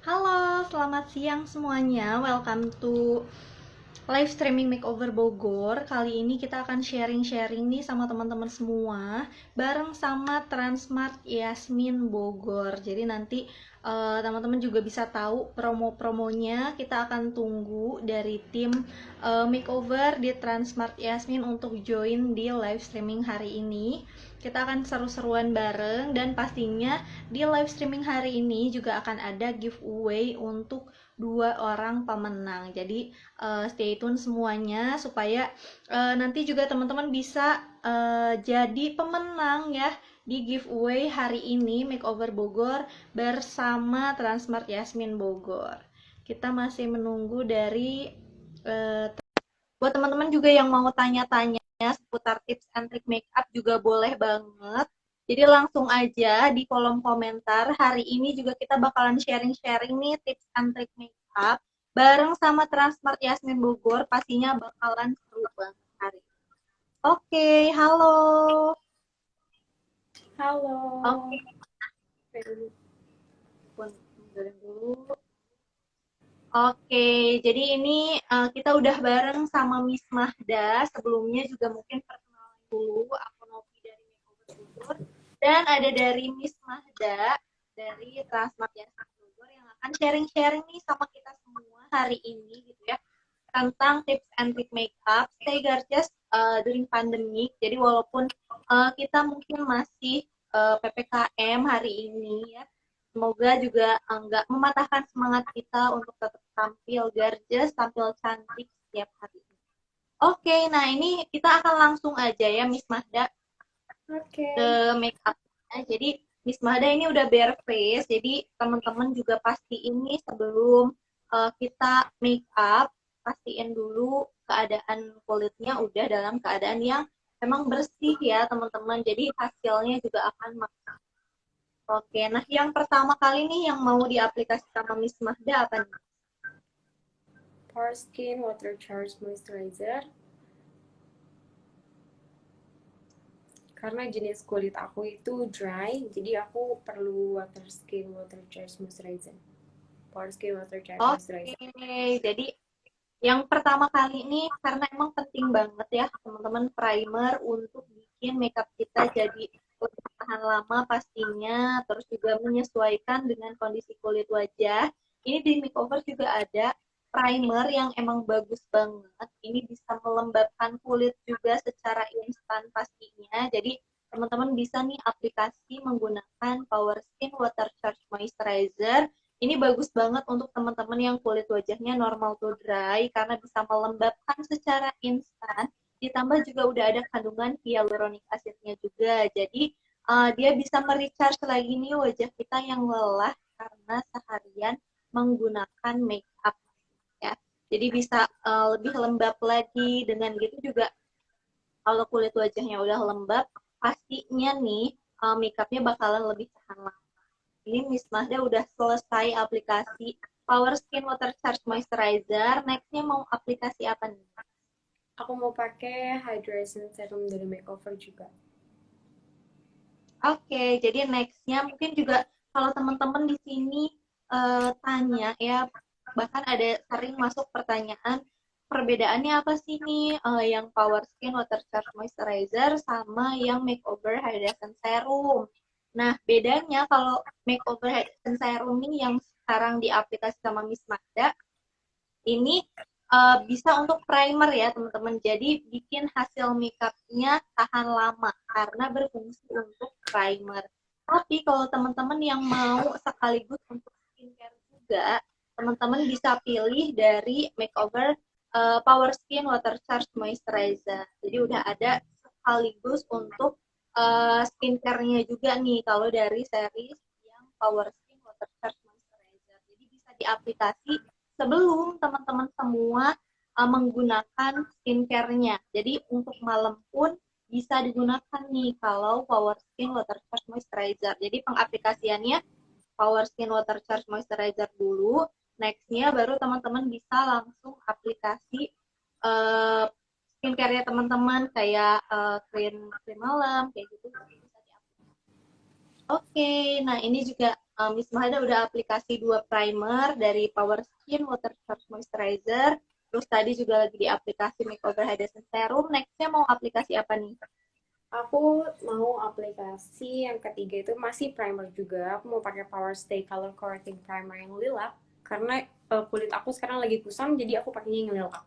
Halo, selamat siang semuanya. Welcome to live streaming Makeover Bogor. Kali ini kita akan sharing-sharing nih sama teman-teman semua bareng sama Transmart Yasmin Bogor. Jadi nanti teman-teman juga bisa tahu promo-promonya. Kita akan tunggu dari tim Makeover di Transmart Yasmin untuk join di live streaming hari ini. Kita akan seru-seruan bareng dan pastinya di live streaming hari ini juga akan ada giveaway untuk 2 orang pemenang. Jadi stay tune semuanya supaya nanti juga teman-teman bisa jadi pemenang ya di giveaway hari ini Makeover Bogor bersama Transmart Yasmin Bogor. Kita masih menunggu dari uh, buat teman-teman juga yang mau tanya-tanya seputar tips and trick makeup juga boleh banget. Jadi langsung aja di kolom komentar. Hari ini juga kita bakalan sharing-sharing nih tips and trick makeup bareng sama Transmart Yasmin Bogor. Pastinya bakalan seru banget hari ini. Oke, halo. Halo. Oke, dengerin dulu. Oke, jadi ini kita udah bareng sama Miss Mahda. Sebelumnya juga mungkin perkenalan dulu. Aku Novi dari Makeover Bogor. Dan ada dari Miss Mahda dari Transmart Yasmin Bogor yang akan sharing-sharing nih sama kita semua hari ini gitu ya. Tentang tips and trick makeup. Stay gorgeous during pandemic. Jadi walaupun kita mungkin masih PPKM hari ini ya, semoga juga nggak mematahkan semangat kita untuk tetap tampil gorgeous, tampil cantik setiap hari. Oke, nah ini kita akan langsung aja ya Miss Mahda ke Oke. make up-nya. Jadi Miss Mahda ini udah bare face, jadi teman-teman juga pasti ini sebelum kita make up, pastiin dulu keadaan kulitnya udah dalam keadaan yang memang bersih ya teman-teman. Jadi hasilnya juga akan maksimal. Oke, nah yang pertama kali nih yang mau diaplikasikan sama Miss Mahda apa nih? Pore Skin Water Charge Moisturizer. Karena jenis kulit aku itu dry, jadi aku perlu Water Charge Moisturizer. Pore Skin Water Charge Oke, Moisturizer. jadi yang pertama kali ini karena emang penting banget ya teman-teman primer untuk bikin makeup kita jadi lebih tahan lama pastinya, terus juga menyesuaikan dengan kondisi kulit wajah. Ini di makeover juga ada primer yang emang bagus banget. Ini bisa melembabkan kulit juga secara instan pastinya. Jadi teman-teman bisa nih aplikasi menggunakan Power Skin Water Charge Moisturizer. Ini bagus banget untuk teman-teman yang kulit wajahnya normal to dry karena bisa melembabkan secara instan. Ditambah juga udah ada kandungan hyaluronic acidnya juga. Jadi dia bisa merecharge lagi nih wajah kita yang lelah karena seharian menggunakan make up ya. Jadi bisa lebih lembab lagi. Dengan gitu juga kalau kulit wajahnya udah lembab, pastinya nih make upnya bakalan lebih tahan lama. Ini Miss Mahda udah selesai aplikasi Power Skin Water Charge Moisturizer. Nextnya mau aplikasi apa nih? Aku mau pakai Hydration Serum dari Makeover juga. Oke, jadi nextnya mungkin juga kalau teman-teman di sini tanya ya, bahkan ada sering masuk pertanyaan perbedaannya apa sih nih yang Power Skin Water Charge Moisturizer sama yang Makeover Hydration Serum. Nah, bedanya kalau Makeover Hydration Serum nih yang sekarang diaplikasi sama Miss Magda, ini bisa untuk primer ya teman-teman. Jadi bikin hasil makeupnya tahan lama karena berfungsi untuk primer. Tapi kalau teman-teman yang mau sekaligus untuk skincare juga, teman-teman bisa pilih dari makeover Power Skin Water Charge Moisturizer. Jadi udah ada sekaligus untuk skincare-nya juga nih kalau dari series yang Power Skin Water Charge Moisturizer. Jadi bisa diaplikasi sebelum teman-teman semua menggunakan skincare-nya. Jadi untuk malam pun bisa digunakan nih kalau Power Skin Water Charge Moisturizer. Jadi pengaplikasiannya Power Skin Water Charge Moisturizer dulu, next-nya baru teman-teman bisa langsung aplikasi uh, skincare-nya teman-teman kayak krim krim malam kayak gitu bisa diaplikasi. Oke, nah ini juga Miss Mahada udah aplikasi 2 primer dari Power Skin Water Charge Moisturizer. Terus tadi juga lagi di aplikasi Makeover Hydration Serum. Nextnya mau aplikasi apa nih? Aku mau aplikasi yang ketiga itu masih primer juga. Aku mau pakai Power Stay Color Correcting Primer yang lilak karena kulit aku sekarang lagi kusam, jadi aku pakainya yang lilak.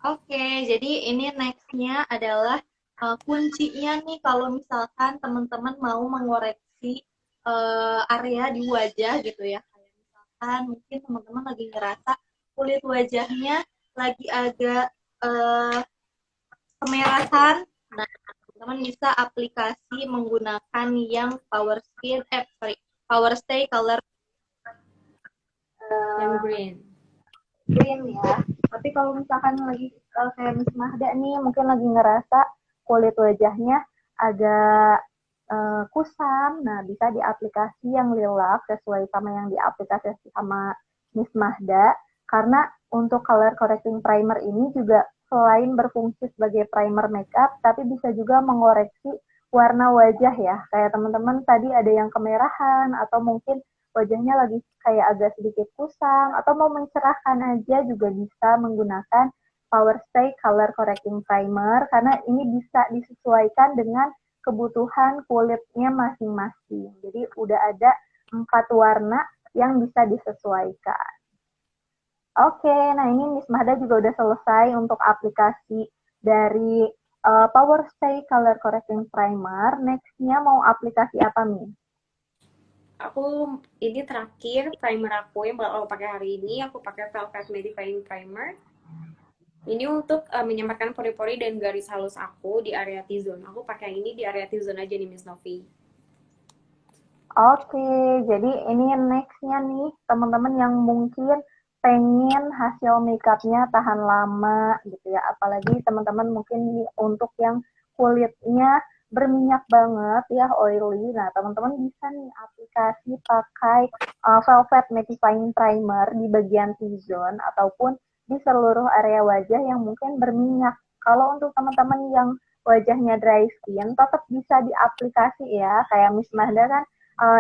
Oke, jadi ini nextnya adalah kuncinya nih kalau misalkan teman-teman mau mengoreksi area di wajah gitu ya. Kayak misalkan mungkin teman-teman lagi ngerasa kulit wajahnya lagi agak kemerahan. Nah, teman-teman bisa aplikasi menggunakan yang Power Stay Color Yang green. green ya. Tapi kalau misalkan lagi kayak Miss Mahda nih, mungkin lagi ngerasa kulit wajahnya agak kusam, nah bisa di aplikasi yang lilak sesuai sama yang diaplikasi sama Miss Mahda. Karena untuk color correcting primer ini juga selain berfungsi sebagai primer makeup, tapi bisa juga mengoreksi warna wajah ya. Kayak teman-teman tadi ada yang kemerahan atau mungkin wajahnya lagi kayak agak sedikit kusam atau mau mencerahkan aja juga bisa menggunakan Power Stay Color Correcting Primer karena ini bisa disesuaikan dengan kebutuhan kulitnya masing-masing. Jadi udah ada 4 warna yang bisa disesuaikan. Oke, nah ini Miss Mahda juga udah selesai untuk aplikasi dari Power Stay Color Correcting Primer. Nextnya mau aplikasi apa nih? Aku ini terakhir primer aku yang bakal aku pakai hari ini. Aku pakai Velvet Mattifying Primer. Ini untuk menyamarkan pori-pori dan garis halus aku di area T-zone. Aku pakai ini di area T-zone aja nih, Miss Novi. Oke, jadi ini nextnya nih teman-teman yang mungkin pengen hasil makeupnya tahan lama gitu ya. Apalagi teman-teman mungkin nih untuk yang kulitnya berminyak banget ya, oily. Nah, teman-teman bisa nih aplikasi pakai Velvet Mattifying Primer di bagian T-zone ataupun di seluruh area wajah yang mungkin berminyak. Kalau untuk teman-teman yang wajahnya dry skin, tetap bisa diaplikasi ya. Kayak Miss Mahda kan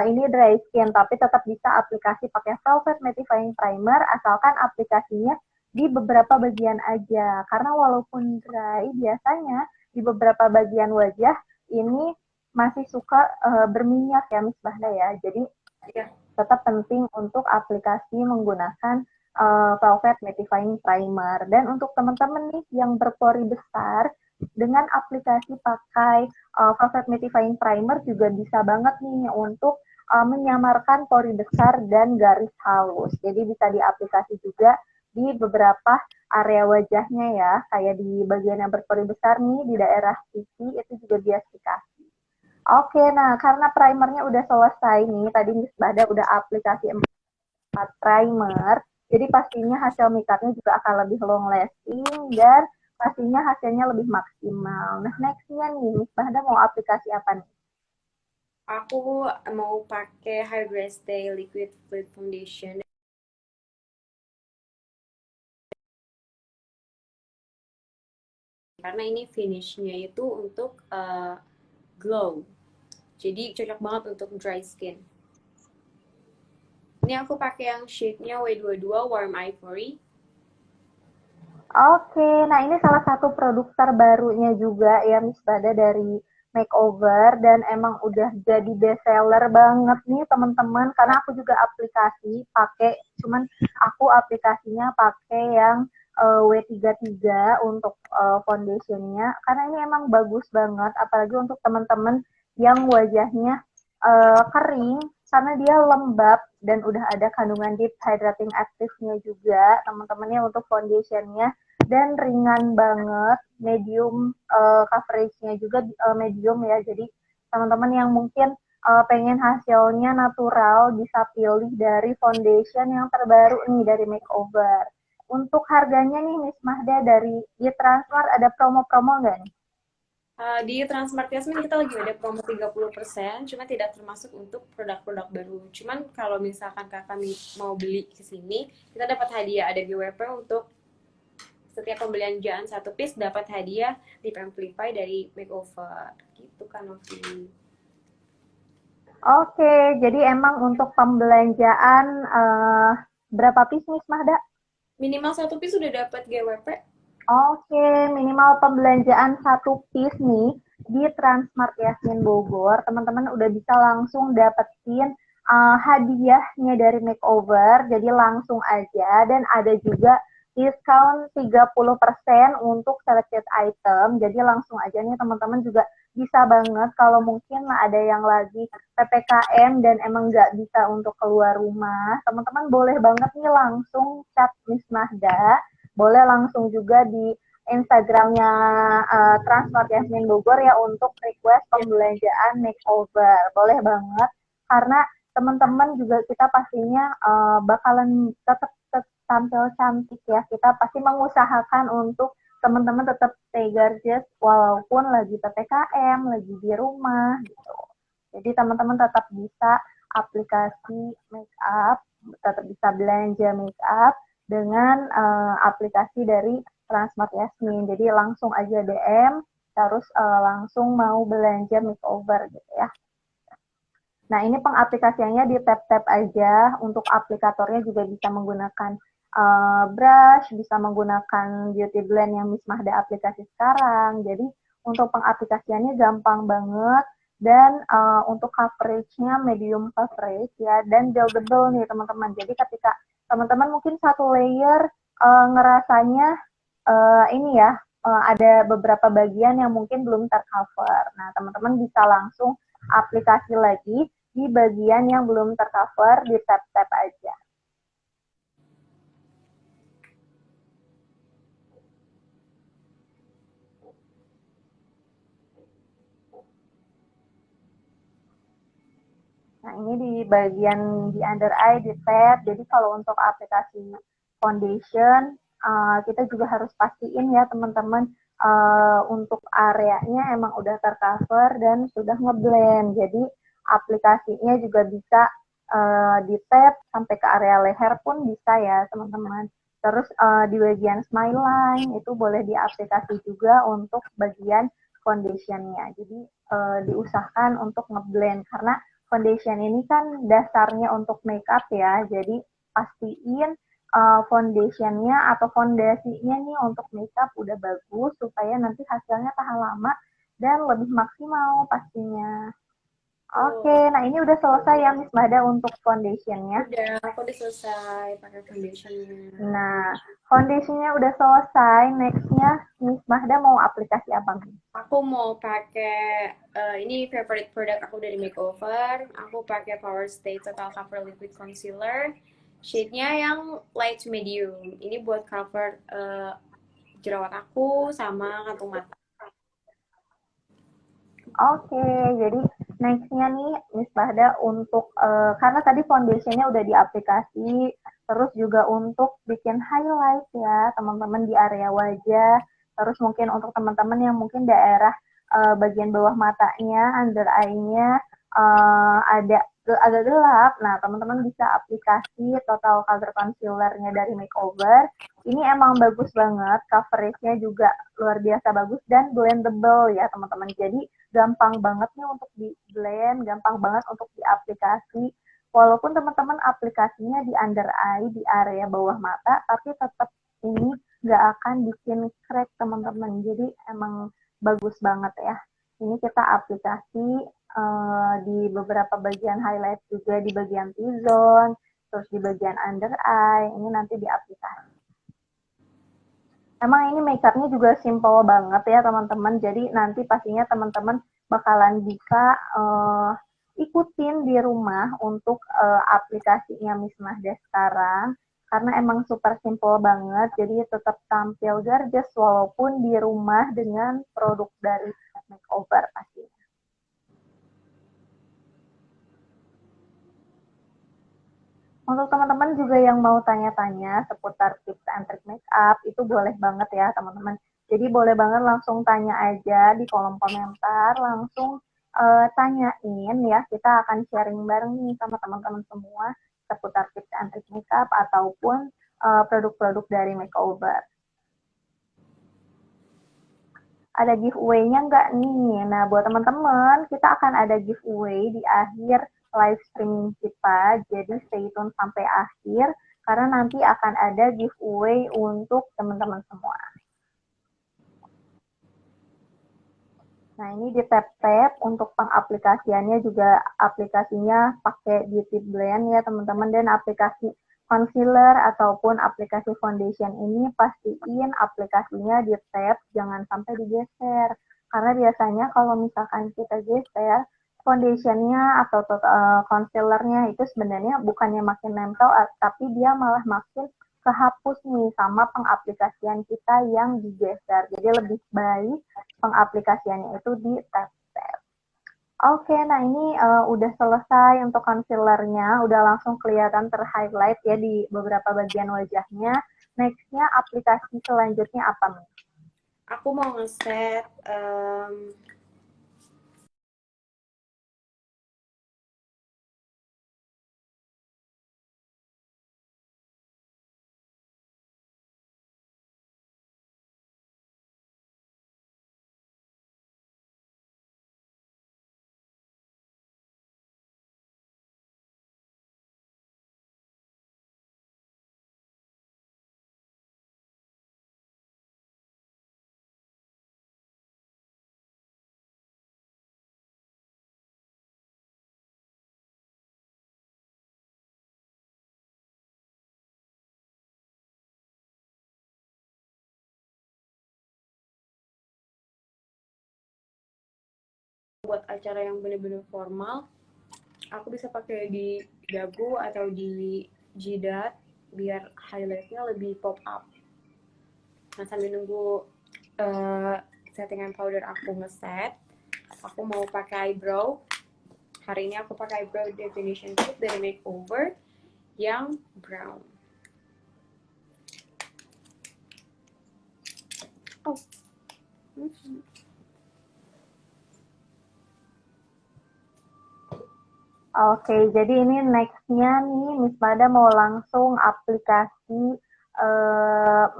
ini dry skin, tapi tetap bisa aplikasi pakai Velvet Mattifying Primer, asalkan aplikasinya di beberapa bagian aja. Karena walaupun dry, biasanya di beberapa bagian wajah ini masih suka berminyak ya, Miss Bahda ya. Jadi Ya. tetap penting untuk aplikasi menggunakan Velvet Mattifying Primer. Dan untuk teman-teman nih yang berpori besar, dengan aplikasi pakai Velvet Mattifying Primer juga bisa banget nih untuk menyamarkan pori besar dan garis halus. Jadi bisa diaplikasi juga di beberapa area wajahnya ya, kayak di bagian yang berpori besar nih di daerah pipi itu juga diaplikasi. Oke, nah karena primernya udah selesai nih, tadi Miss Bada udah aplikasi 4 primer, jadi pastinya hasil makeupnya juga akan lebih long lasting dan pastinya hasilnya lebih maksimal. Nah, nextnya nih, Miss Bahda mau aplikasi apa nih? Aku mau pakai Hydra Stay Liquid Fluid Foundation. Karena ini finishnya itu untuk glow. Jadi cocok banget untuk dry skin. Ini aku pakai yang shade-nya W22 Warm Ivory. Oke, nah ini salah satu produk terbarunya juga ya Miss Bada dari Makeover dan emang udah jadi best seller banget nih teman-teman karena aku juga aplikasi pakai cuman aku aplikasinya pakai yang W33 untuk foundationnya karena ini emang bagus banget apalagi untuk teman-teman yang wajahnya kering karena dia lembab dan udah ada kandungan deep hydrating active-nya juga teman-temannya untuk foundationnya dan ringan banget medium coveragenya juga medium ya jadi teman-teman yang mungkin pengen hasilnya natural bisa pilih dari foundation yang terbaru nih dari Makeover untuk harganya nih Miss Mahda dari e-transfer ada promo-promo nggak nih? Di Transmart Yasmin kita lagi ada promo 30%, cuma tidak termasuk untuk produk-produk baru. Cuman kalau misalkan kakak mau beli ke sini, kita dapat hadiah ada GWP untuk setiap pembelian jangan satu piece dapat hadiah lip amplify dari Makeover. Gitu kan Novi. Oke, jadi emang untuk pembelanjaan berapa piece Miss Mahda? Minimal satu piece sudah dapat GWP. Oke, minimal pembelanjaan satu piece nih di Transmart Yasmin Bogor, teman-teman udah bisa langsung dapetin hadiahnya dari makeover, jadi langsung aja. Dan ada juga diskon 30% untuk selected item, jadi langsung aja nih teman-teman juga bisa banget kalau mungkin ada yang lagi PPKM dan emang nggak bisa untuk keluar rumah, teman-teman boleh banget nih langsung chat Miss Mahda, boleh langsung juga di Instagramnya Transmart Yasmin Bogor ya untuk request Ya. pembelanjaan makeover. Boleh banget karena teman-teman juga kita pastinya bakalan tetap tampil cantik ya. Kita pasti mengusahakan untuk teman-teman tetap stay gorgeous walaupun lagi PPKM, lagi di rumah gitu. Jadi teman-teman tetap bisa aplikasi make up, tetap bisa belanja make up dengan aplikasi dari Transmart Yasmin. Jadi langsung aja DM, terus langsung mau belanja makeover gitu ya. Nah, ini pengaplikasiannya di tap-tap aja. Untuk aplikatornya juga bisa menggunakan brush, bisa menggunakan beauty blend yang Miss Mahda aplikasi sekarang. Jadi, untuk pengaplikasiannya gampang banget. Dan untuk coveragenya medium coverage ya. Dan buildable nih teman-teman. Jadi, ketika teman-teman mungkin satu layer ngerasanya ini ya, ada beberapa bagian yang mungkin belum tercover. Nah, teman-teman bisa langsung aplikasi lagi di bagian yang belum tercover, di tab-tab aja. Nah, ini di bagian di under eye, di tab. Jadi kalau untuk aplikasi foundation, kita juga harus pastiin ya teman-teman, untuk areanya emang udah tercover dan sudah ngeblend. Jadi aplikasinya juga bisa di tab sampai ke area leher pun bisa ya teman-teman. Terus di bagian smile line itu boleh diaplikasi juga untuk bagian foundationnya. Jadi diusahakan untuk ngeblend karena foundation ini kan dasarnya untuk makeup ya, jadi pastiin foundationnya atau fondasinya nih untuk makeup udah bagus supaya nanti hasilnya tahan lama dan lebih maksimal pastinya. Oke, Tuh, nah ini udah selesai ya Miss Mada untuk foundationnya. udah, aku udah selesai pakai foundationnya. Nah, foundationnya udah selesai, nextnya Miss Mahda mau aplikasi apa nih? Aku mau pakai ini favorite product aku dari Makeover. Aku pakai Power Stay Total Cover Liquid Concealer. Shade-nya yang light to medium. Ini buat cover jerawat aku sama kantung mata. Oke, jadi nextnya nih Miss Bahda untuk karena tadi foundationnya udah di aplikasi, terus juga untuk bikin highlight ya teman-teman di area wajah, terus mungkin untuk teman-teman yang mungkin daerah bagian bawah matanya, under eye-nya ada agak gelap, nah teman-teman bisa aplikasi total cover concealer-nya dari Makeover. Ini emang bagus banget, coverage-nya juga luar biasa bagus dan blendable ya teman-teman. Jadi gampang banget nih untuk di blend, gampang banget untuk diaplikasi. Walaupun teman-teman aplikasinya di under eye, di area bawah mata, tapi tetap ini nggak akan bikin crack teman-teman. Jadi emang bagus banget ya. Ini kita aplikasi di beberapa bagian highlight juga di bagian T-zone, terus di bagian under eye, ini nanti diaplikasi. Emang ini makeupnya juga simple banget ya teman-teman. Jadi nanti pastinya teman-teman bakalan bisa ikutin di rumah untuk aplikasinya Miss Mahda sekarang. Karena emang super simple banget. Jadi tetap tampil gorgeous walaupun di rumah dengan produk dari makeover pastinya. Untuk teman-teman juga yang mau tanya-tanya seputar tips and trick makeup, itu boleh banget ya teman-teman. Jadi boleh banget langsung tanya aja di kolom komentar, langsung tanyain ya. Kita akan sharing bareng nih sama teman-teman semua seputar tips and trick makeup ataupun produk-produk dari makeover. ada giveaway-nya nggak nih? Nah, buat teman-teman, kita akan ada giveaway di akhir live streaming kita. Jadi stay tune sampai akhir karena nanti akan ada giveaway untuk teman-teman semua. Nah, ini di tap-tap untuk pengaplikasiannya juga aplikasinya pakai Beauty Blend ya teman-teman, dan aplikasi concealer ataupun aplikasi foundation ini pastiin aplikasinya di tap, jangan sampai digeser. Karena biasanya kalau misalkan kita geser, foundationnya atau concealernya itu sebenarnya bukannya makin nempel, tapi dia malah makin kehapus nih sama pengaplikasian kita yang digeser. Jadi lebih baik pengaplikasiannya itu di tap-tap. Oke, nah ini udah selesai untuk concealernya, udah langsung kelihatan terhighlight ya di beberapa bagian wajahnya. Nextnya aplikasi selanjutnya apa nih? Aku mau ngeset buat acara yang bener-bener formal. Aku bisa pakai di dagu atau di jidat biar highlightnya lebih pop up. Nah, sambil nunggu settingan powder aku ngeset, aku mau pakai eyebrow. Hari ini aku pakai eyebrow definition kit dari Makeover yang brown. Oh. Oke, jadi ini next-nya nih Miss Mada mau langsung aplikasi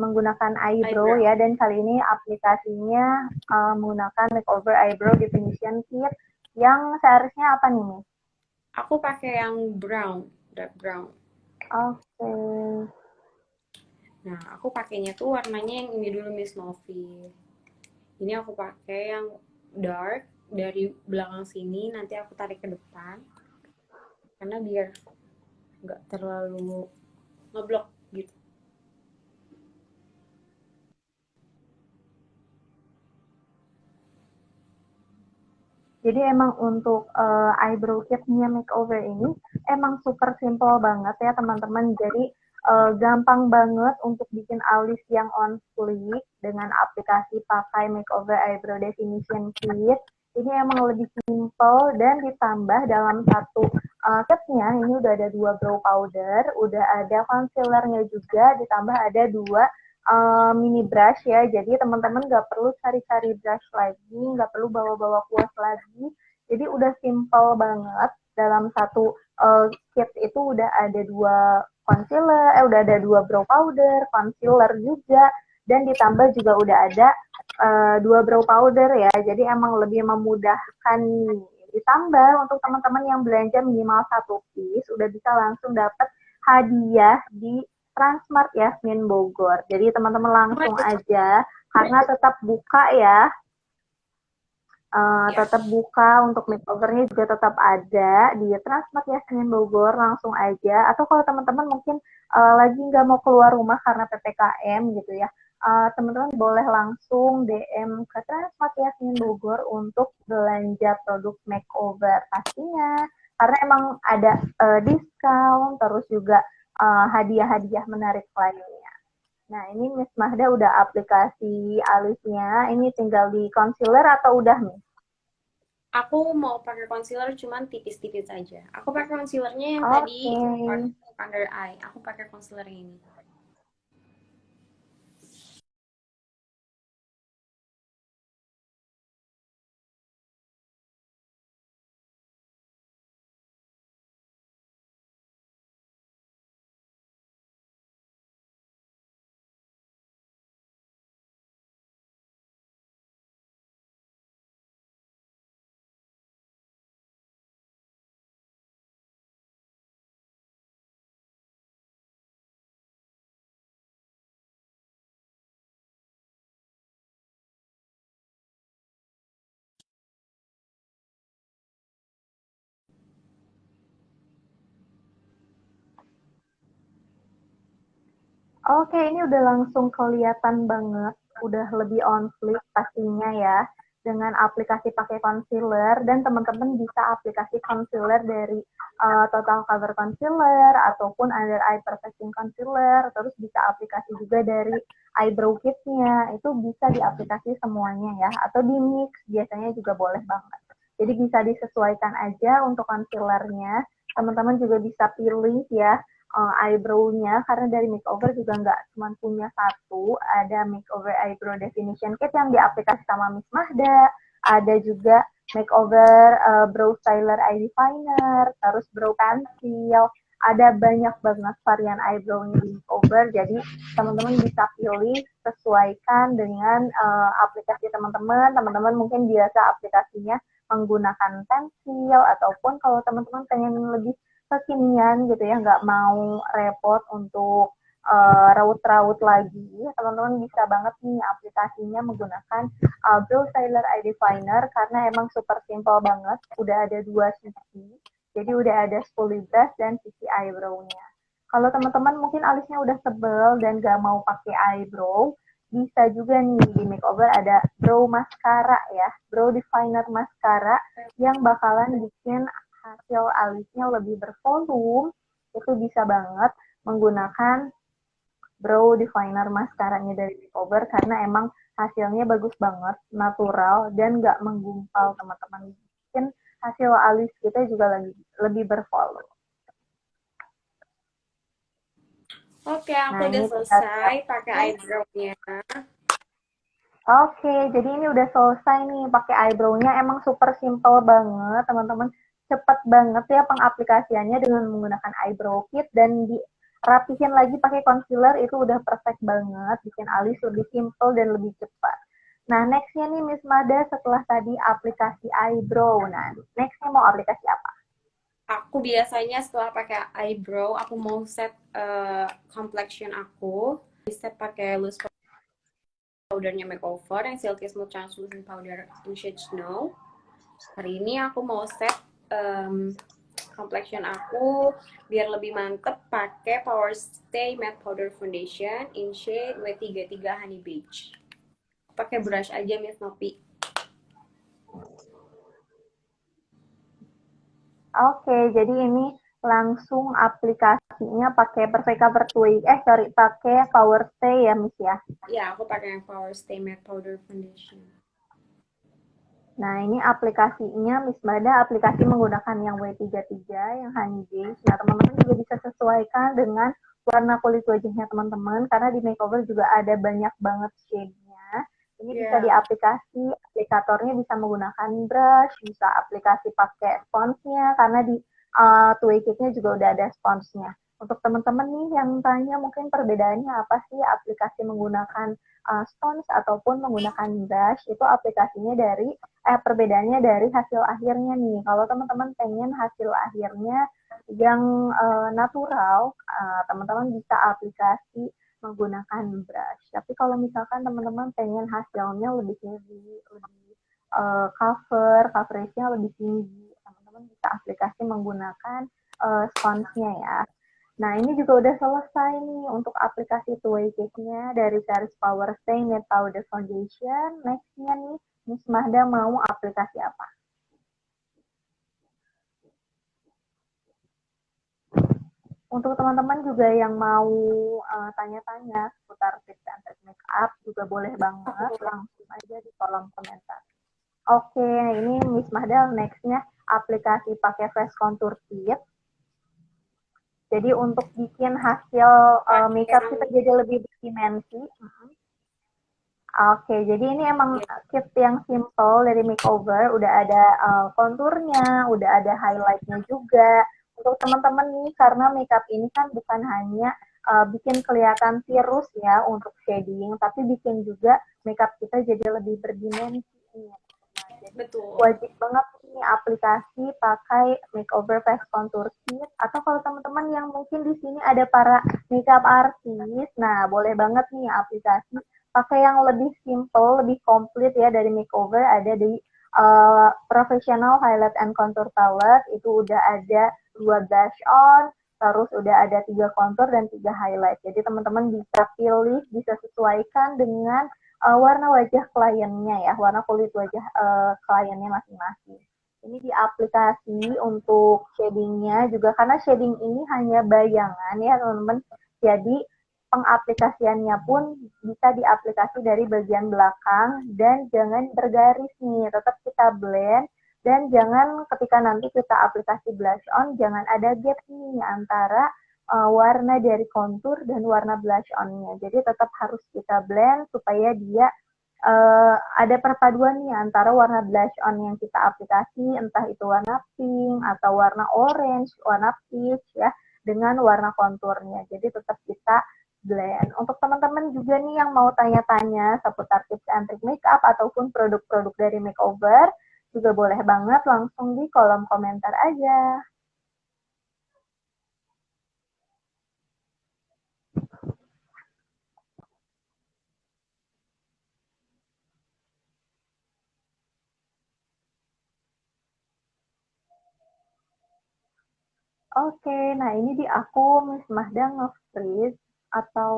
menggunakan eyebrow ya, dan kali ini aplikasinya menggunakan Makeover Eyebrow Definition Kit yang seharusnya apa nih Miss? Aku pakai yang brown, dark brown. Oke. Nah, aku pakainya tuh warnanya yang ini dulu Miss Novi. Ini aku pakai yang dark dari belakang sini, nanti aku tarik ke depan. Karena biar nggak terlalu ngeblok gitu. Jadi emang untuk eyebrow kitnya Makeover ini emang super simple banget ya teman-teman. Jadi gampang banget untuk bikin alis yang on fleek dengan aplikasi pakai Makeover Eyebrow Definition Kit. Ini emang lebih simple dan ditambah dalam satu kitnya ini udah ada 2 brow powder, udah ada concealernya juga, ditambah ada 2 mini brush ya. Jadi teman-teman nggak perlu cari-cari brush lagi, nggak perlu bawa-bawa kuas lagi. Jadi udah simple banget. Dalam satu kit itu udah ada 2 concealer, udah ada 2 brow powder, concealer juga, dan ditambah juga udah ada 2 brow powder ya. Jadi emang lebih memudahkan nih. Ditambah untuk teman-teman yang belanja minimal 1 piece, udah bisa langsung dapat hadiah di Transmart Yasmin Bogor. Jadi teman-teman langsung aja karena tetap buka ya. Tetap buka untuk makeovernya juga tetap ada di Transmart Yasmin Bogor, langsung aja. Atau kalau teman-teman mungkin lagi nggak mau keluar rumah karena PPKM gitu ya, teman-teman boleh langsung DM ke Transmart Yasmin Bogor untuk belanja produk makeover pastinya. Karena emang ada diskon, terus juga hadiah-hadiah menarik lainnya. Nah, ini Miss Mahda udah aplikasi alisnya. Ini tinggal di concealer atau udah, Miss? Aku mau pakai concealer cuman tipis-tipis aja. Aku pakai concealernya yang tadi under eye. Aku pakai concealer ini. Oke, ini udah langsung kelihatan banget, udah lebih on fleek pastinya ya, dengan aplikasi pakai concealer dan teman-teman bisa aplikasi concealer dari Total Cover Concealer ataupun Under Eye Perfecting Concealer, terus bisa aplikasi juga dari eyebrow kitnya, itu bisa diaplikasi semuanya ya, atau di mix biasanya juga boleh banget. Jadi bisa disesuaikan aja untuk concealernya, teman-teman juga bisa pilih ya eyebrow-nya karena dari makeover juga nggak cuma punya satu, ada makeover eyebrow definition kit yang diaplikasi sama Miss Mahda, ada juga makeover brow styler eye definer, terus brow pencil, ada banyak banget varian eyebrow-nya di makeover, jadi teman-teman bisa pilih sesuaikan dengan aplikasi teman-teman, teman-teman mungkin biasa aplikasinya menggunakan pensil ataupun kalau teman-teman pengen lebih kekinian gitu ya, nggak mau repot untuk raut-raut lagi, teman-teman bisa banget nih aplikasinya menggunakan Brow Styler Eye Definer karena emang super simple banget, udah ada dua sisi, jadi udah ada spoolie brush dan sisi eyebrow-nya. Kalau teman-teman mungkin alisnya udah tebel dan nggak mau pakai eyebrow, bisa juga nih di makeover ada brow mascara ya, brow definer mascara yang bakalan bikin hasil alisnya lebih bervolume, itu bisa banget menggunakan brow definer mascaranya dari makeover karena emang hasilnya bagus banget, natural dan nggak menggumpal teman-teman, bikin hasil alis kita juga lebih bervolume. Oke, aku Nah udah ini selesai pakai eyebrow-nya. Oke, jadi ini udah selesai nih pakai eyebrow-nya, emang super simple banget teman-teman, cepet banget ya pengaplikasiannya dengan menggunakan eyebrow kit dan dirapihin lagi pakai concealer, itu udah perfect banget, bikin alis lebih simple dan lebih cepat. Nah nextnya nih Miss Mada setelah tadi aplikasi eyebrow, nah nextnya mau aplikasi apa? Aku biasanya setelah pakai eyebrow, aku mau set complexion aku. Set pakai loose powdernya makeover yang Silky Smooth Translucent Powder in shade Snow. Hari ini aku mau set complexion aku biar lebih mantep pakai Power Stay Matte Powder Foundation in shade W33 Honey Beige. Pakai brush aja Miss Nopi. Oke, jadi ini langsung aplikasinya pakai Perfect Cover pakai Power Stay ya Miss ya. Ya, aku pakai yang Power Stay Matte Powder Foundation. Nah, ini aplikasinya Miss Mada aplikasi menggunakan yang W33, yang honey beige. Nah, teman-teman juga bisa sesuaikan dengan warna kulit wajahnya teman-teman, karena di makeover juga ada banyak banget shade-nya. Ini bisa diaplikasi, aplikatornya bisa menggunakan brush, bisa aplikasi pakai spons-nya, karena di toolkit-nya juga udah ada spons-nya. Untuk teman-teman nih yang tanya mungkin perbedaannya apa sih aplikasi menggunakan spons ataupun menggunakan brush, itu aplikasinya dari perbedaannya dari hasil akhirnya nih. Kalau teman-teman pengen hasil akhirnya yang natural, teman-teman bisa aplikasi menggunakan brush. Tapi kalau misalkan teman-teman pengen hasilnya lebih heavy, lebih coverage-nya lebih tinggi, teman-teman bisa aplikasi menggunakan sponsnya ya. Nah, ini juga udah selesai nih untuk aplikasi two-way cake-nya dari series Power Stay Matte Powder Foundation. Next-nya nih, Miss Mahda mau aplikasi apa? Untuk teman-teman juga yang mau tanya-tanya seputar tips and trik makeup juga boleh banget langsung aja di kolom komentar. Oke, ini Miss Mahda next-nya aplikasi pakai face contour kit. Jadi untuk bikin hasil makeup kita jadi lebih berdimensi. Oke, jadi ini emang kit yang simple dari makeover, udah ada konturnya, udah ada highlightnya juga. Untuk teman-teman nih, karena makeup ini kan bukan hanya bikin kelihatan tirus ya untuk shading, tapi bikin juga makeup kita jadi lebih berdimensi. Jadi Betul. wajib banget nih aplikasi pakai makeover face contour kit. Atau kalau teman-teman yang mungkin di sini ada para makeup artist, nah boleh banget nih aplikasi pakai yang lebih simple, lebih komplit ya dari makeover, ada di professional highlight and contour palette, itu udah ada 2 blush on, terus udah ada 3 contour dan 3 highlight. Jadi teman-teman bisa pilih, bisa sesuaikan dengan warna wajah kliennya ya, warna kulit wajah kliennya masing-masing. Ini di aplikasi untuk shadingnya juga, karena shading ini hanya bayangan ya teman-teman. Jadi pengaplikasiannya pun bisa diaplikasi dari bagian belakang dan jangan bergaris nih, tetap kita blend. Dan jangan ketika nanti kita aplikasi blush on, jangan ada gap nih antara warna dari kontur dan warna blush on-nya. Jadi tetap harus kita blend supaya dia ada perpaduan nih antara warna blush on yang kita aplikasi, entah itu warna pink atau warna orange, warna peach ya, dengan warna konturnya. Jadi tetap kita blend. Untuk teman-teman juga nih yang mau tanya-tanya seputar tips and trick makeup ataupun produk-produk dari makeover, juga boleh banget langsung di kolom komentar aja. Oke, nah ini di aku Miss Mahda nge-freeze atau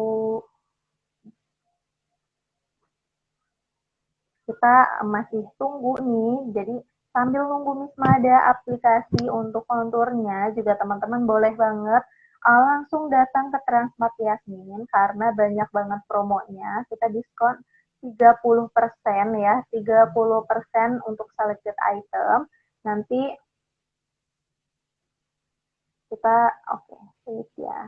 kita masih tunggu nih. Jadi sambil nunggu Miss Mahda aplikasi untuk konturnya, juga teman-teman boleh banget langsung datang ke Transmart Yasmin karena banyak banget promonya. Kita diskon 30% ya, 30% untuk selected item. Nanti kita oke, sip ya.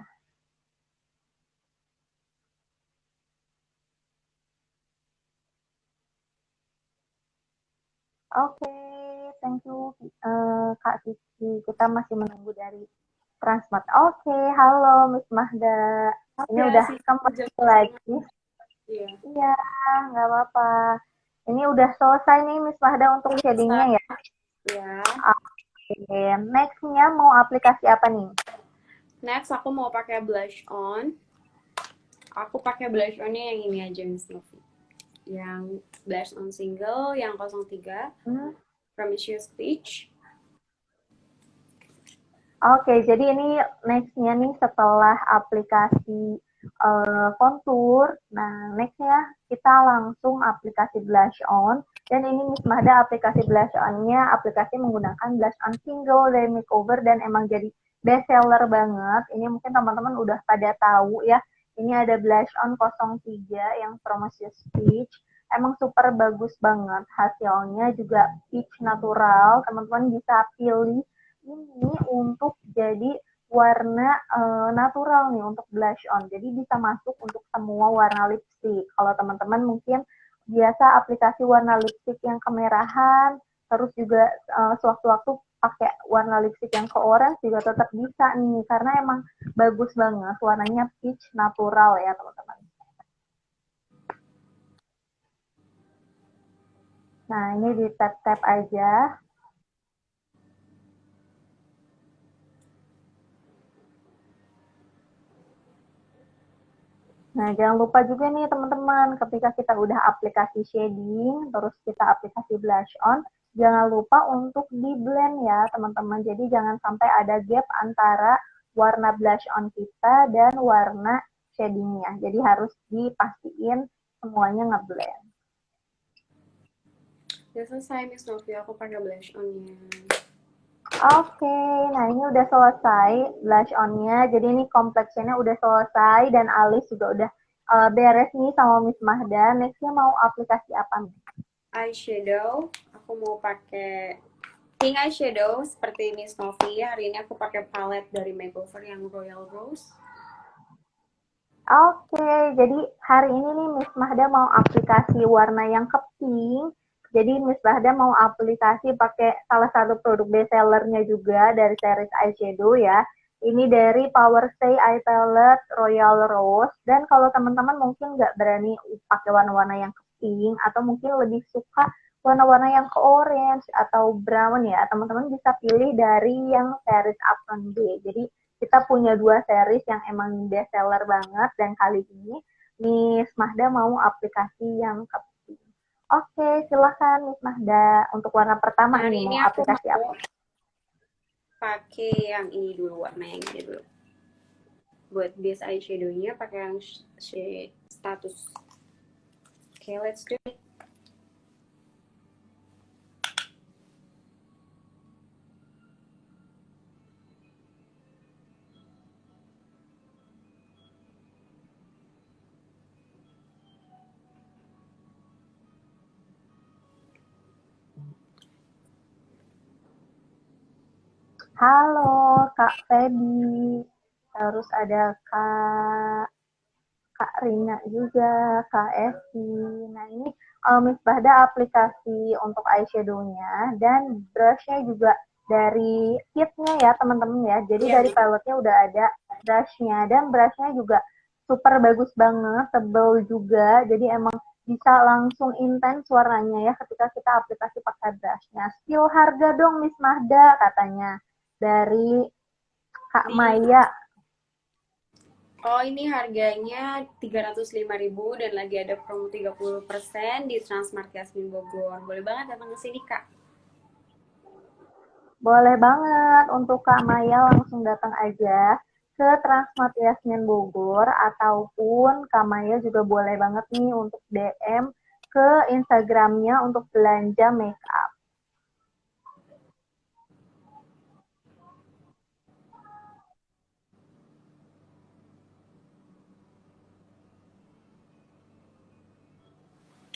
Oke, thank you Kak Kiki. Kita masih menunggu dari Transmart. Oke, halo Miss Mahda. Ini Ya, udah sih, kembali jam lagi. Iya. Iya, nggak apa-apa. Ini udah selesai nih Miss Mahda untuk shadingnya ya. Ya. Oke, next-nya mau aplikasi apa nih? Next, aku mau pakai blush on. Aku pakai blush on-nya yang ini aja, Miss Novi. Yang blush on single, yang 03, Promiscuous Peach. Oke, jadi ini next-nya nih setelah aplikasi kontur. Nah, next-nya kita langsung aplikasi blush on. Dan ini Miss Mahda aplikasi blush on-nya aplikasi menggunakan blush on single dari makeover dan emang jadi best seller banget. Ini mungkin teman-teman udah pada tahu ya. Ini ada blush on 03 yang Promiscuous Peach. Emang super bagus banget hasilnya, juga peach natural. Teman-teman bisa pilih ini untuk jadi warna natural nih untuk blush on. Jadi bisa masuk untuk semua warna lipstick. Kalau teman-teman mungkin biasa aplikasi warna lipstick yang kemerahan, terus juga sewaktu-waktu pakai warna lipstick yang ke orange juga tetap bisa nih, karena emang bagus banget warnanya peach natural ya teman-teman. Nah ini di tap-tap aja. Nah, jangan lupa juga nih teman-teman, ketika kita udah aplikasi shading, terus kita aplikasi blush on, jangan lupa untuk di blend ya teman-teman. Jadi jangan sampai ada gap antara warna blush on kita dan warna shadingnya. Jadi harus dipastiin semuanya ngeblend. Udah selesai, Miss Novi. Aku pakai blush on-nya. Oke, nah ini udah selesai blush on-nya. Jadi ini complexionnya udah selesai dan alis juga udah beres nih sama Miss Mahda. Next-nya mau aplikasi apa nih? Eyeshadow. Aku mau pakai pink eyeshadow seperti Miss Novi. Hari ini aku pakai palette dari Makeover yang Royal Rose. Oke, jadi hari ini nih Miss Mahda mau aplikasi warna yang ke pink. Jadi Miss Mahda mau aplikasi pakai salah satu produk bestsellernya juga dari series eyeshadow ya. Ini dari Power Stay Eye Palette Royal Rose. Dan kalau teman-teman mungkin nggak berani pakai warna-warna yang ke pink atau mungkin lebih suka warna-warna yang ke orange atau brown ya, teman-teman bisa pilih dari yang series Upton B. Jadi kita punya 2 series yang emang best seller banget, dan kali ini Miss Mahda mau aplikasi yang ke pink. Oke, silahkan Miss Mahda. Untuk warna pertama Hari nih, ini mau aku aplikasi mau apa? pakai yang ini dulu, warna yang ini dulu. buat base eyeshadow-nya pakai yang shade status. Oke, let's do it. Halo Kak Feby, terus ada Kak Rina juga, Kak Esti. Nah ini Miss Bahda aplikasi untuk eyeshadow-nya dan brush-nya juga dari kitnya ya teman-teman ya. Jadi dari palette-nya udah ada brush-nya dan brush-nya juga super bagus banget, tebel juga. Jadi emang bisa langsung intens warnanya ya ketika kita aplikasi pakai brush-nya. Spill harga dong Miss Mahda katanya dari Kak Maya. Oh, ini harganya 305.000 dan lagi ada promo 30% di Transmart Yasmin Bogor. Boleh banget datang ke sini, Kak. Boleh banget untuk Kak Maya langsung datang aja ke Transmart Yasmin Bogor ataupun Kak Maya juga boleh banget nih untuk DM ke Instagramnya untuk belanja make up.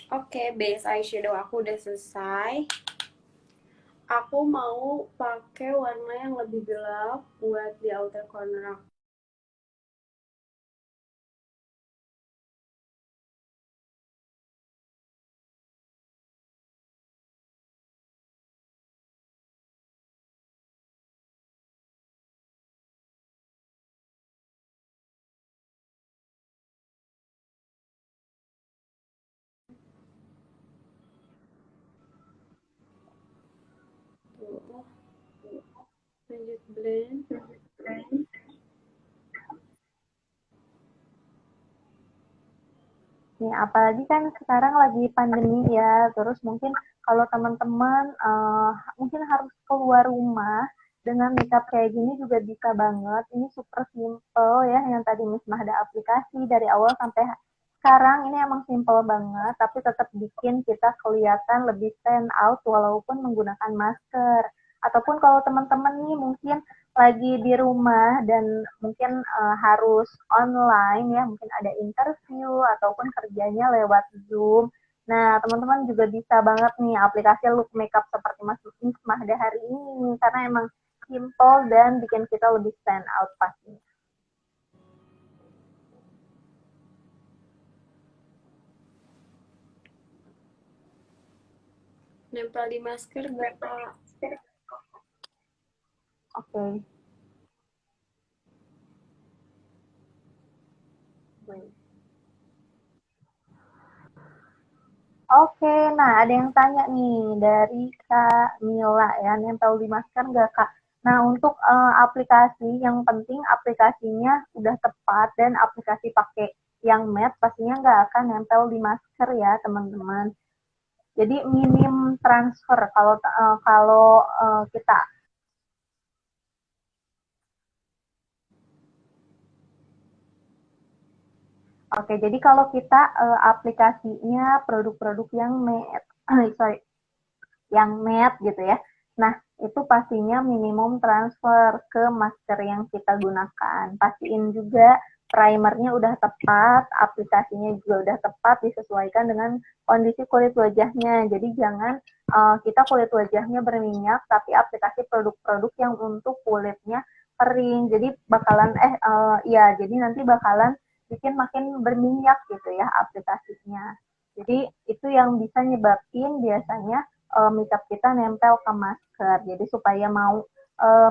Oke, base eyeshadow aku udah selesai. Aku mau pakai warna yang lebih gelap buat di outer corner aku. Tuh, lanjut blend. Nih, apalagi kan sekarang lagi pandemi ya, terus mungkin kalau teman-teman mungkin harus keluar rumah dengan makeup kayak gini juga bisa banget. Ini super simple ya, yang tadi Miss Mahda aplikasi dari awal sampai sekarang ini emang simple banget, tapi tetap bikin kita kelihatan lebih stand out walaupun menggunakan masker. Ataupun kalau teman-teman nih mungkin lagi di rumah dan mungkin harus online ya, mungkin ada interview ataupun kerjanya lewat Zoom. Nah, teman-teman juga bisa banget nih aplikasi look makeup seperti Mas Mahda hari ini karena emang simple dan bikin kita lebih stand out pastinya. Nempel di masker berapa? Oke. Oke, nah ada yang tanya nih dari Kak Mila ya, nempel di masker nggak Kak? Nah untuk aplikasi, yang penting aplikasinya udah tepat dan aplikasi pakai yang matte pastinya nggak akan nempel di masker ya teman-teman. Jadi minim transfer kalau kita. Oke, jadi kalau kita aplikasinya produk-produk yang matte, sorry, yang matte gitu ya. Nah, itu pastinya minimum transfer ke masker yang kita gunakan. Pastiin juga primernya udah tepat, aplikasinya juga udah tepat, disesuaikan dengan kondisi kulit wajahnya. Jadi jangan kita kulit wajahnya berminyak, tapi aplikasi produk-produk yang untuk kulitnya kering. Jadi bakalan ya, jadi nanti bakalan bikin makin berminyak gitu ya aplikasinya. Jadi itu yang bisa nyebabin biasanya makeup kita nempel ke masker. Jadi supaya mau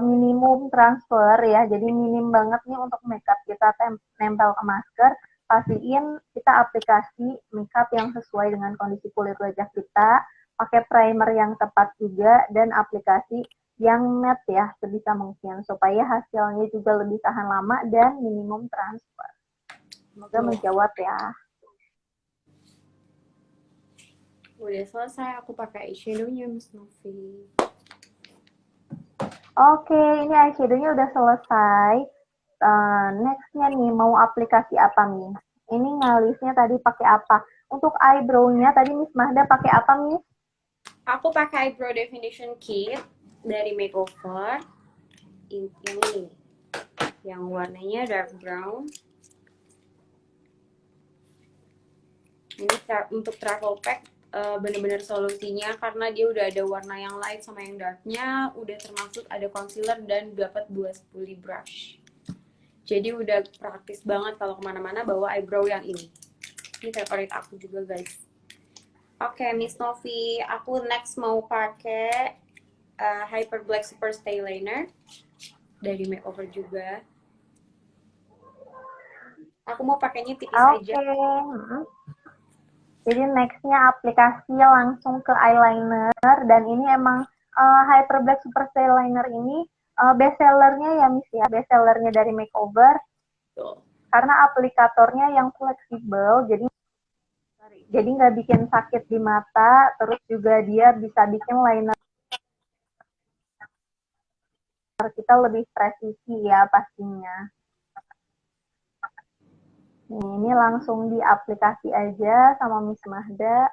minimum transfer ya, jadi minim banget nih untuk makeup kita nempel ke masker, pastiin kita aplikasi makeup yang sesuai dengan kondisi kulit wajah kita, pakai primer yang tepat juga, dan aplikasi yang matte ya sebisa mungkin, supaya hasilnya juga lebih tahan lama dan minimum transfer. Semoga menjawab ya. Udah selesai, aku pakai eyeshadow-nya, Miss Novi. Oke, ini eyeshadow-nya udah selesai. Nextnya nih, mau aplikasi apa nih? Ini ngalihnya tadi pakai apa? Untuk eyebrow-nya tadi Miss Mahda pakai apa, Miss? Aku pakai eyebrow definition kit dari Makeover. Ini yang warnanya dark brown. Ini untuk travel pack bener-bener solusinya karena dia udah ada warna yang light sama yang darknya, udah termasuk ada concealer dan dapat 2 spoolie brush. Jadi udah praktis banget kalau kemana-mana bawa eyebrow yang ini. Ini favorit aku juga guys. Oke, Miss Novi, aku next mau pakai Hyper Black Super Stay Liner dari Makeover juga. Aku mau pakainya tipis aja. Jadi nextnya aplikasi langsung ke eyeliner dan ini emang Hyper Black Super Stay Liner ini best sellernya ya Miss ya, best sellernya dari Makeover. Karena aplikatornya yang fleksibel, jadi nggak bikin sakit di mata, terus juga dia bisa bikin liner kita lebih presisi ya pastinya. Ini langsung di aplikasi aja sama Miss Mahda.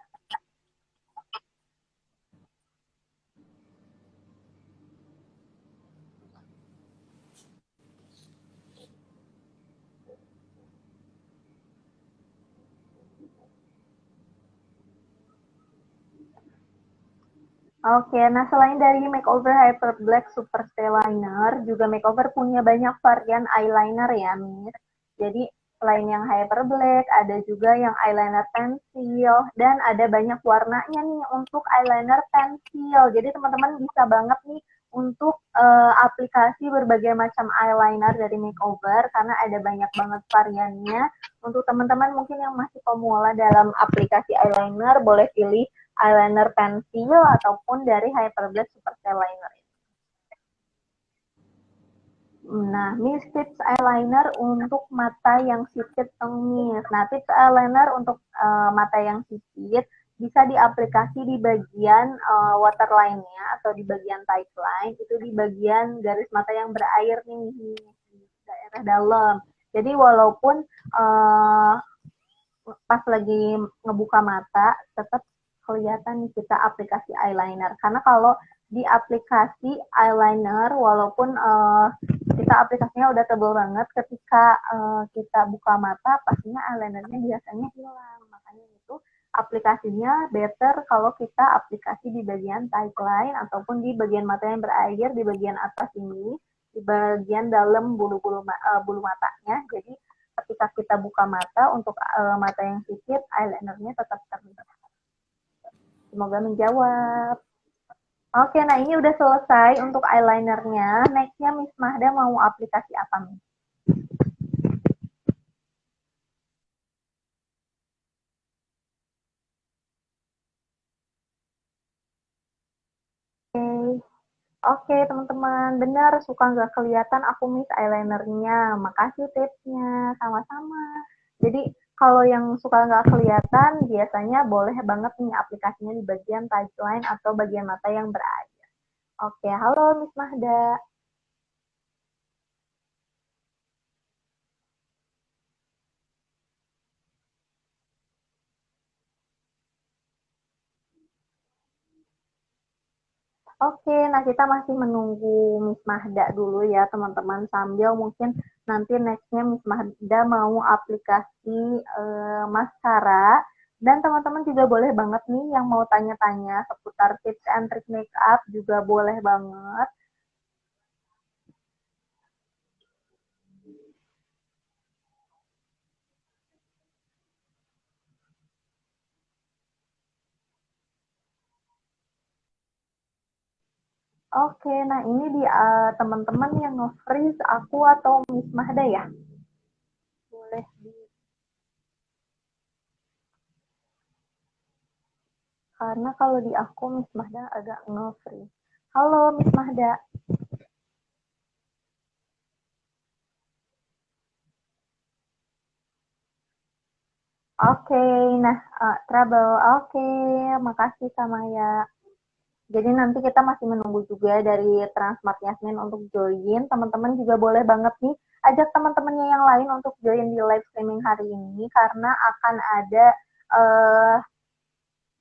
Oke, nah selain dari Makeover Hyper Black Super Stay Liner, juga Makeover punya banyak varian eyeliner ya, Miss. Jadi selain yang Hyper Black, ada juga yang eyeliner pensil, dan ada banyak warnanya nih untuk eyeliner pensil. Jadi teman-teman bisa banget nih untuk aplikasi berbagai macam eyeliner dari Makeover, karena ada banyak banget variannya. Untuk teman-teman mungkin yang masih pemula dalam aplikasi eyeliner, boleh pilih eyeliner pensil ataupun dari Hyper Black Super Stay Liner. Nah, Miss tips eyeliner untuk mata yang sipit Miss. Nah, tips eyeliner untuk mata yang sipit bisa diaplikasi di bagian waterline-nya atau di bagian tight line, itu di bagian garis mata yang berair nih, di daerah dalam. Jadi walaupun pas lagi ngebuka mata, tetap kelihatan kita aplikasi eyeliner. Karena kalau di aplikasi eyeliner, walaupun kita aplikasinya udah tebal banget, ketika kita buka mata, pastinya eyelinernya biasanya hilang. Makanya itu aplikasinya better kalau kita aplikasi di bagian tight line ataupun di bagian mata yang berair, di bagian atas ini, di bagian dalam bulu matanya. Jadi ketika kita buka mata, untuk mata yang sipit, eyelinernya tetap terlihat. Semoga menjawab. Oke, nah ini udah selesai untuk eyelinernya. Nextnya Miss Mahda mau aplikasi apa nih? Oke, teman-teman. Benar, suka nggak kelihatan aku miss eyelinernya. Makasih tipsnya. Sama-sama. Jadi, kalau yang suka nggak kelihatan, biasanya boleh banget nih aplikasinya di bagian tight line atau bagian mata yang berair. Oke, halo Miss Mahda. Oke, nah kita masih menunggu Miss Mahda dulu ya teman-teman, sambil mungkin nanti nextnya Miss Mahda mau aplikasi maskara, dan teman-teman juga boleh banget nih yang mau tanya-tanya seputar tips and trick makeup juga boleh banget. Oke, nah ini di teman-teman yang nge-freeze aku atau Miss Mahda ya? Boleh di, karena kalau di aku Miss Mahda agak nge-freeze. Halo Miss Mahda. Oke, nah Trouble, oke, makasih sama ya. Jadi nanti kita masih menunggu juga dari Transmart Yasmin untuk join. Teman-teman juga boleh banget nih ajak teman-temannya yang lain untuk join di live streaming hari ini karena akan ada uh,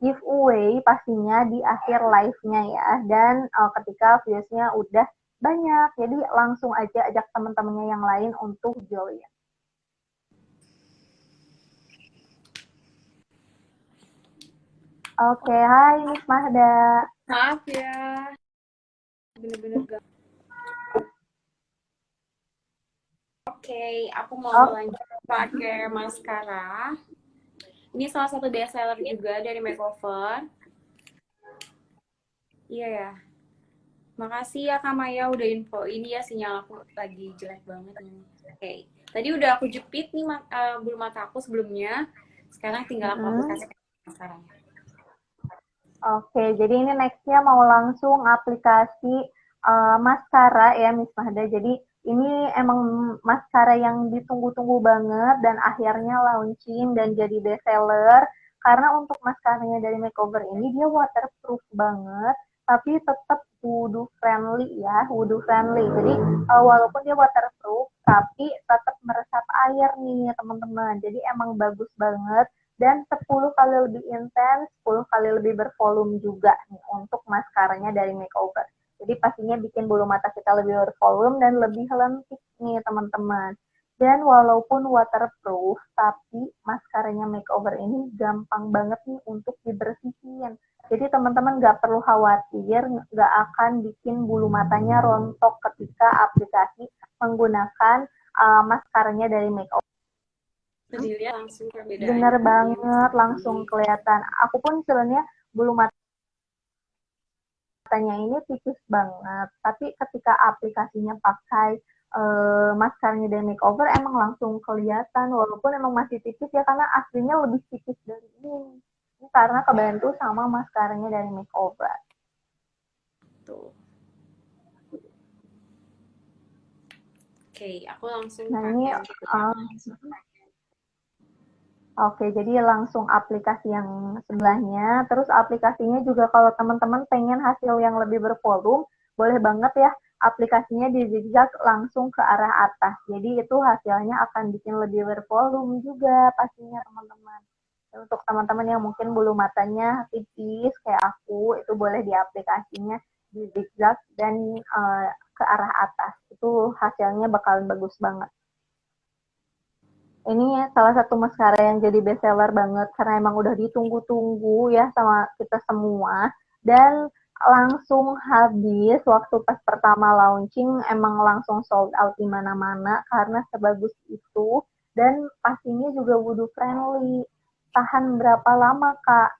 giveaway pastinya di akhir live-nya ya. Dan ketika viewers-nya udah banyak, jadi langsung aja ajak teman-temannya yang lain untuk join. Oke, hai Miss Mahda. Maaf ya, bener-bener gak. Oke, aku mau lanjut pakai maskara. Ini salah satu best seller juga dari Makeover. Iya ya. Makasih ya Kak Maya udah info ini ya, sinyal aku lagi jelek banget ini. Oke. Tadi udah aku jepit nih bulu mata aku sebelumnya. Sekarang tinggal aku aplikasikan sekarang. Oke, jadi ini next-nya mau langsung aplikasi maskara ya Miss Mahda. Jadi ini emang maskara yang ditunggu-tunggu banget dan akhirnya launching dan jadi best seller. Karena untuk maskaranya dari Makeover ini dia waterproof banget, tapi tetap wudhu friendly ya, wudhu friendly. Jadi walaupun dia waterproof, tapi tetap meresap air nih teman-teman. Jadi emang bagus banget dan 10 kali lebih intens, 10 kali lebih bervolume juga nih untuk maskaranya dari Makeover. Jadi pastinya bikin bulu mata kita lebih bervolume dan lebih lentik nih teman-teman. Dan walaupun waterproof, tapi maskaranya Makeover ini gampang banget nih untuk dibersihin. Jadi teman-teman nggak perlu khawatir, nggak akan bikin bulu matanya rontok ketika aplikasi menggunakan maskaranya dari Makeover. Dilihat langsung perbedaannya. Bener banget, langsung kelihatan. Aku pun sebenarnya bulu matanya ini tipis banget, tapi ketika aplikasinya pakai maskaranya dari Makeover emang langsung kelihatan, walaupun emang masih tipis ya karena aslinya lebih tipis dari ini. Ini karena kebantu sama maskaranya dari Makeover. Tuh. Oke, aku langsung Nah pakai. ini Oke, jadi langsung aplikasi yang sebelahnya. Terus aplikasinya juga kalau teman-teman pengen hasil yang lebih bervolume, boleh banget ya aplikasinya di zigzag langsung ke arah atas. Jadi itu hasilnya akan bikin lebih bervolume juga pastinya teman-teman. Untuk teman-teman yang mungkin bulu matanya tipis kayak aku, itu boleh di aplikasinya di zigzag dan ke arah atas. Itu hasilnya bakalan bagus banget. Ini salah satu maskara yang jadi best seller banget karena emang udah ditunggu-tunggu ya sama kita semua dan langsung habis waktu pas pertama launching, emang langsung sold out di mana-mana karena sebagus itu dan pastinya juga wudhu friendly. Tahan berapa lama Kak?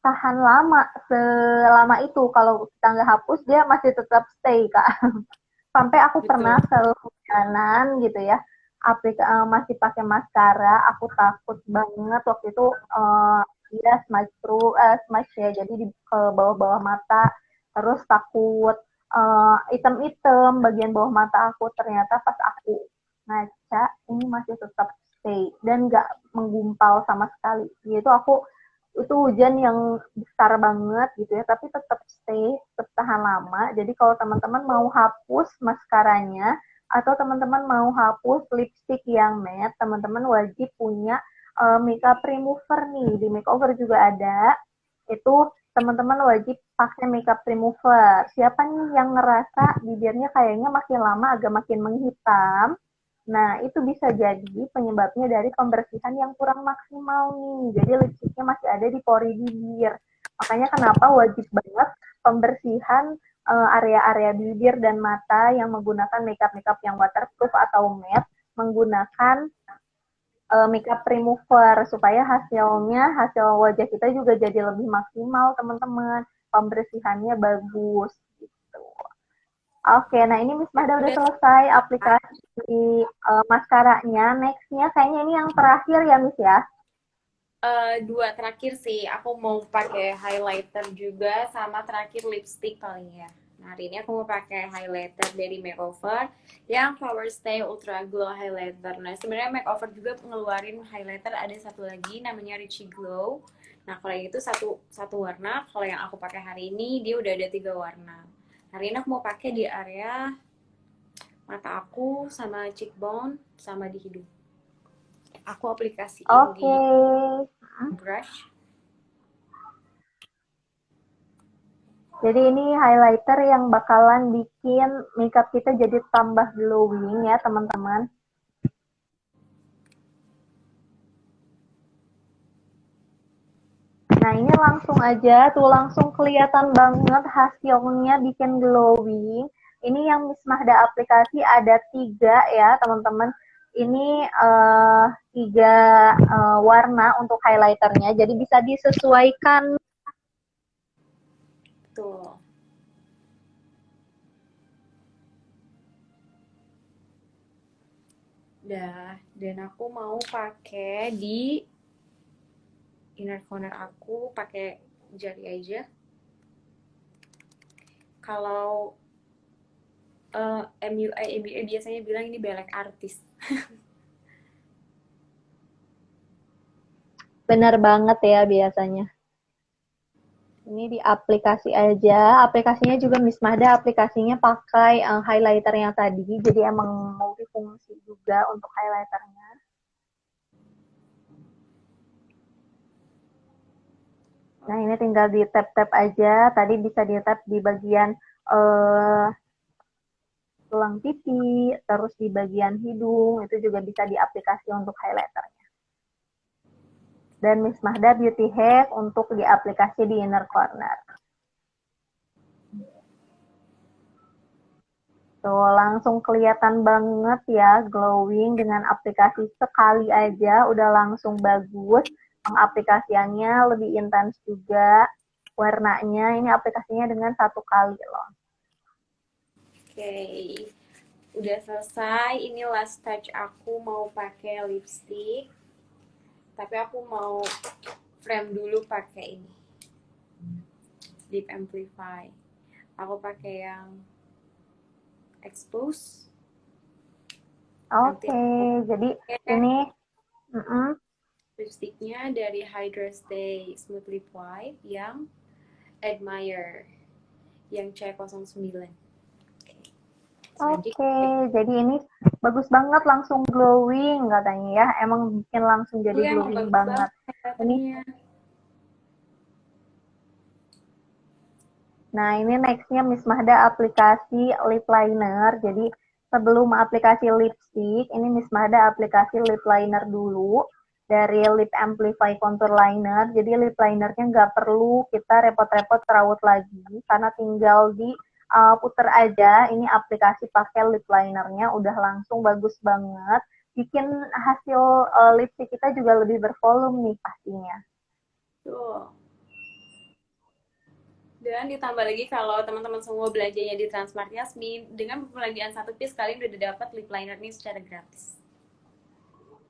Tahan lama, selama itu kalau kita nggak hapus dia masih tetap stay Kak. Sampai aku pernah kehujanan gitu ya, masih pakai maskara, aku takut banget waktu itu dia smudge ya, jadi di ke bawah-bawah mata, terus takut item-item bagian bawah mata aku, ternyata pas aku ngaca ini masih tetap stay dan nggak menggumpal sama sekali. Gitu aku itu hujan yang besar banget gitu ya, tapi tetap stay, tetap tahan lama. Jadi kalau teman-teman mau hapus maskaranya atau teman-teman mau hapus lipstick yang matte, teman-teman wajib punya makeup remover nih. Di Makeover juga ada. Itu teman-teman wajib pakai makeup remover. Siapa nih yang ngerasa bibirnya kayaknya makin lama agak makin menghitam? Nah, itu bisa jadi penyebabnya dari pembersihan yang kurang maksimal nih. Jadi lipstiknya masih ada di pori bibir. Makanya kenapa wajib banget pembersihan area-area bibir dan mata yang menggunakan makeup-makeup yang waterproof atau matte menggunakan makeup remover supaya hasil wajah kita juga jadi lebih maksimal, teman-teman. Pembersihannya bagus gitu. Oke, nah ini Miss Mahda udah selesai aplikasi maskaranya. Next-nya kayaknya ini yang terakhir ya Miss ya? Dua terakhir sih, aku mau pakai highlighter juga sama terakhir lipstick paling ya. Nah, hari ini aku mau pakai highlighter dari Makeover yang Power Stay Ultra Glow Highlighter. Nah, sebenarnya Makeover juga ngeluarin highlighter ada satu lagi namanya Richie Glow. Nah, kalau yang itu satu warna, kalau yang aku pakai hari ini dia udah ada 3 warna. Hari ini aku mau pakai di area mata aku, sama cheekbone, sama di hidung. Aku aplikasiin di Oke. brush. Jadi ini highlighter yang bakalan bikin makeup kita jadi tambah glowing ya teman-teman. Nah ini langsung aja tuh langsung kelihatan banget hasilnya bikin glowing. Ini yang Miss Mahda aplikasi ada 3 ya teman-teman. Ini 3 warna untuk highlighternya. Jadi bisa disesuaikan. Tuh. Dah, dan aku mau pakai di inner corner aku pakai jari aja. Kalau MUA biasanya bilang ini belek artis. Benar banget ya biasanya. Ini di aplikasi aja. Aplikasinya juga Miss Mahda aplikasinya pakai highlighter yang tadi. Jadi emang multifungsi juga untuk highlighternya. Nah ini tinggal di tap-tap aja. Tadi bisa di tap di bagian tulang pipi, terus di bagian hidung. Itu juga bisa di aplikasi untuk highlighternya. Dan Miss Mahda Beauty Hack untuk di aplikasi di inner corner. Tuh, langsung kelihatan banget ya glowing dengan aplikasi sekali aja udah langsung bagus. Pengaplikasiannya lebih intens juga warnanya. Ini aplikasinya dengan 1 kali loh. Oke, udah selesai. Ini last touch aku mau pakai lipstick. Tapi aku mau frame dulu pakai ini. Lip Amplify. Aku pakai yang expose. Oke, jadi ini lipsticknya dari Hydra Stay Smooth Lip White yang Admire yang C09. Oke, jadi ini bagus banget langsung glowing katanya ya. Emang bikin langsung jadi glowing banget. Ini Nah, ini nextnya Miss Mahda aplikasi lip liner. Jadi, sebelum aplikasi lipstick, ini Miss Mahda aplikasi lip liner dulu dari Lip Amplify Contour Liner. Jadi, lip linernya nggak perlu kita repot-repot rawat lagi, karena tinggal di puter aja. Ini aplikasi pakai lip linernya, udah langsung bagus banget. Bikin hasil lipstick kita juga lebih bervolume nih pastinya. Tuh. Dan ditambah lagi kalau teman-teman semua belanjanya di Transmart Yasmin, dengan pembelanjaan 1 piece kalian udah dapat lip liner ini secara gratis.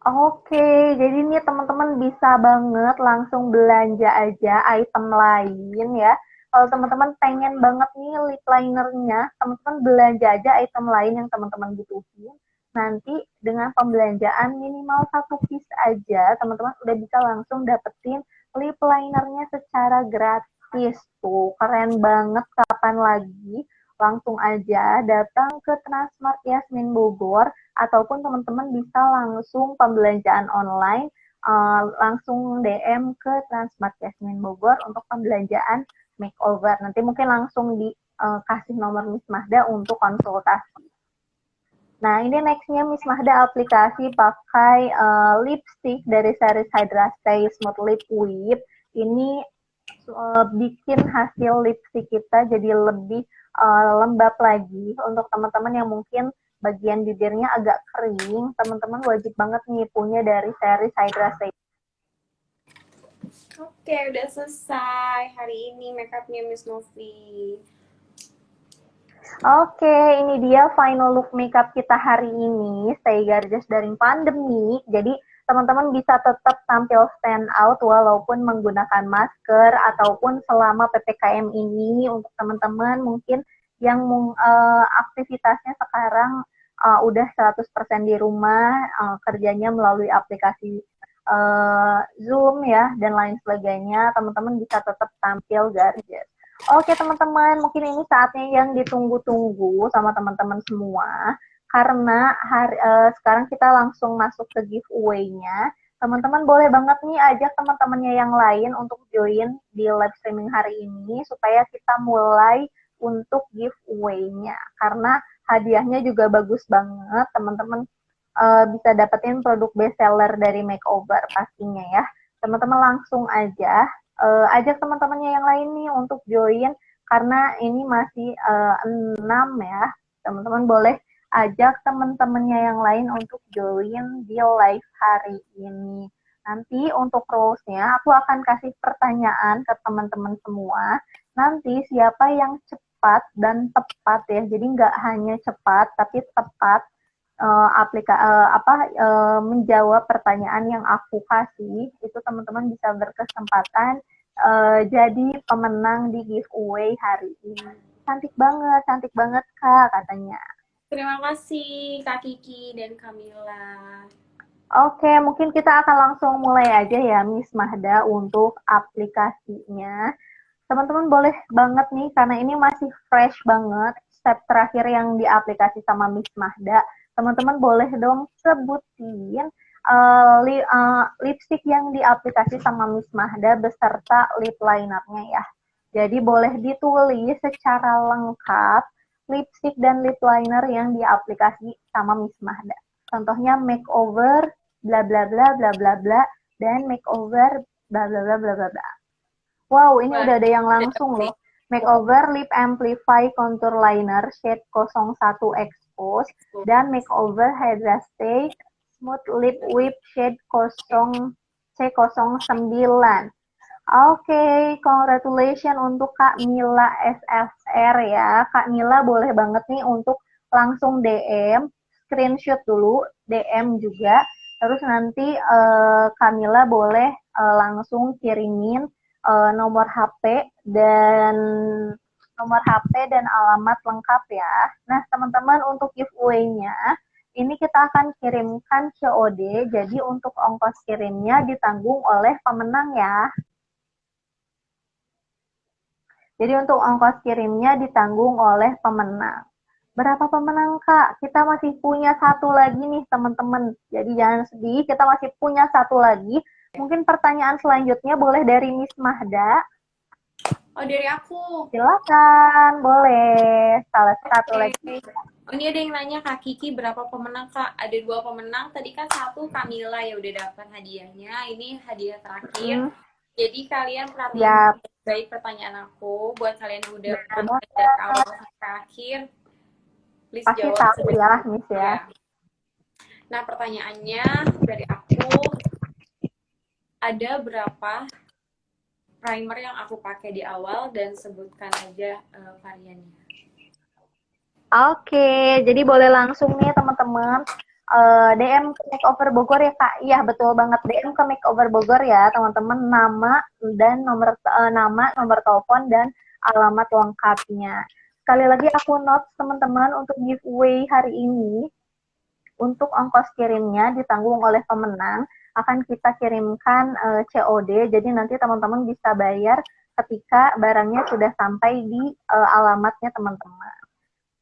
Oke, jadi nih teman-teman bisa banget langsung belanja aja item lain ya. Kalau teman-teman pengen banget nih lip linernya, teman-teman belanja aja item lain yang teman-teman butuhin. Nanti dengan pembelanjaan minimal 1 piece aja, teman-teman udah bisa langsung dapetin lip linernya secara gratis. Tuh, keren banget, kapan lagi? Langsung aja datang ke Transmart Yasmin Bogor, ataupun teman-teman bisa langsung pembelanjaan online, langsung DM ke Transmart Yasmin Bogor untuk pembelanjaan makeover. Nanti mungkin langsung dikasih nomor Miss Mahda untuk konsultasi. Nah, ini nextnya Miss Mahda aplikasi pakai lipstick dari series Hydra Stay Smooth Lip Whip. Ini bikin hasil lipstick kita jadi lebih lembab lagi. Untuk teman-teman yang mungkin bagian bibirnya agak kering, teman-teman wajib banget nih punya dari series Hydra Stay. Oke, udah selesai hari ini makeupnya Miss Novi. Oke, ini dia final look makeup kita hari ini. Stay gorgeous dari pandemi. Jadi teman-teman bisa tetap tampil stand out walaupun menggunakan masker ataupun selama PPKM ini. Untuk teman-teman mungkin yang aktivitasnya sekarang udah 100% di rumah, kerjanya melalui aplikasi Zoom ya dan lain sebagainya, teman-teman bisa tetap tampil gorgeous. Oke teman-teman, mungkin ini saatnya yang ditunggu-tunggu sama teman-teman semua. karena sekarang kita langsung masuk ke giveaway-nya. Teman-teman boleh banget nih ajak teman-temannya yang lain untuk join di live streaming hari ini supaya kita mulai untuk giveaway-nya. Karena hadiahnya juga bagus banget, teman-teman bisa dapetin produk bestseller dari Makeover pastinya ya. Teman-teman langsung aja ajak teman-temannya yang lain nih untuk join karena ini masih 6 ya. Teman-teman boleh ajak teman-temannya yang lain untuk join di live hari ini. Nanti untuk rules-nya aku akan kasih pertanyaan ke teman-teman semua. Nanti siapa yang cepat dan tepat ya. Jadi nggak hanya cepat tapi tepat menjawab pertanyaan yang aku kasih, itu teman-teman bisa berkesempatan jadi pemenang di giveaway hari ini. Cantik banget Kak katanya. Terima kasih Kak Kiki dan Kamila. Oke, mungkin kita akan langsung mulai aja ya Miss Mahda untuk aplikasinya. Teman-teman boleh banget nih, karena ini masih fresh banget, step terakhir yang di aplikasi sama Miss Mahda. Teman-teman boleh dong sebutin lipstick yang di aplikasi sama Miss Mahda beserta lip liner-nya ya. Jadi boleh ditulis secara lengkap lipstick dan lip liner yang di aplikasi sama Miss Mahda. Contohnya makeover bla bla bla bla bla bla dan makeover bla bla bla bla bla bla. Wow, ini udah ada yang langsung loh. Makeover Lip Amplify Contour Liner shade 01 Expose dan Makeover Hydra Stay Smooth Lip Whip shade C09. Oke, congratulations untuk Kak Mila SFR ya. Kak Mila boleh banget nih untuk langsung DM, screenshot dulu, DM juga. Terus nanti Kak Mila boleh langsung kirimin nomor HP dan alamat lengkap ya. Nah, teman-teman untuk giveaway-nya ini kita akan kirimkan COD, jadi untuk ongkos kirimnya ditanggung oleh pemenang ya. Jadi untuk ongkos kirimnya ditanggung oleh pemenang. Berapa pemenang Kak? Kita masih punya satu lagi nih teman-teman. Jadi jangan sedih, kita masih punya satu lagi. Mungkin pertanyaan selanjutnya boleh dari Miss Mahda. Oh, dari aku. Silakan, boleh. Salah satu lagi. Oh, ini ada yang nanya Kak Kiki berapa pemenang Kak? Ada 2 pemenang. Tadi kan 1 Kamila ya udah dapat hadiahnya. Ini hadiah terakhir. Jadi kalian perhatiin baik pertanyaan aku. Buat kalian yang udah dari awal sampai akhir, please pasti jawab tahu ya, Miss ya. Nah, pertanyaannya dari aku, ada berapa primer yang aku pakai di awal dan sebutkan aja variannya. Oke, jadi boleh langsung nih teman-teman DM ke Makeover Bogor ya Kak. Iya betul banget, DM ke Makeover Bogor ya teman-teman, nama dan nomor telepon dan alamat lengkapnya. Sekali lagi aku note teman-teman untuk giveaway hari ini, untuk ongkos kirimnya ditanggung oleh pemenang, akan kita kirimkan COD, jadi nanti teman-teman bisa bayar ketika barangnya sudah sampai di alamatnya teman-teman.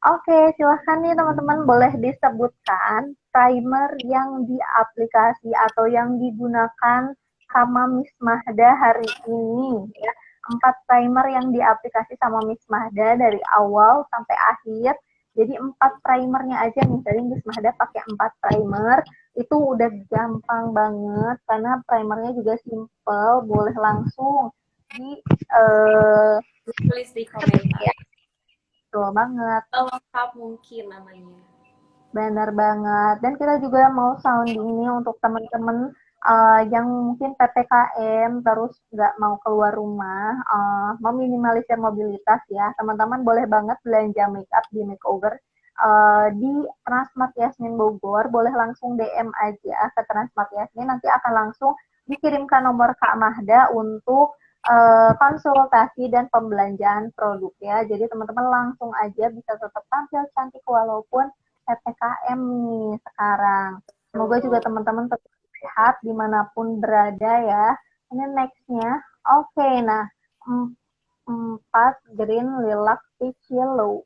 Oke, silahkan nih teman-teman boleh disebutkan primer yang di aplikasi atau yang digunakan sama Miss Mahda hari ini ya. 4 primer yang di aplikasi sama Miss Mahda dari awal sampai akhir. Jadi 4 primernya aja nih. Tadi Miss Mahda pakai 4 primer. Itu udah gampang banget karena primernya juga simple. Boleh langsung tulis di komentar. Ya. Betul banget. Lengkap mungkin namanya. Benar banget. Dan kita juga mau sounding ini untuk teman-teman yang mungkin PPKM terus nggak mau keluar rumah, meminimalisir mobilitas ya. Teman-teman boleh banget belanja makeup di Makeover di Transmart Yasmin Bogor. Boleh langsung DM aja ke Transmart Yasmin. Nanti akan langsung dikirimkan nomor Kak Mahda untuk konsultasi dan pembelanjaan produk ya. Jadi teman-teman langsung aja bisa tetap tampil cantik walaupun PPKM nih sekarang. Semoga juga teman-teman tetap sehat dimanapun berada ya. Ini nextnya. Oke, nah 4 green, lilac, peach, yellow.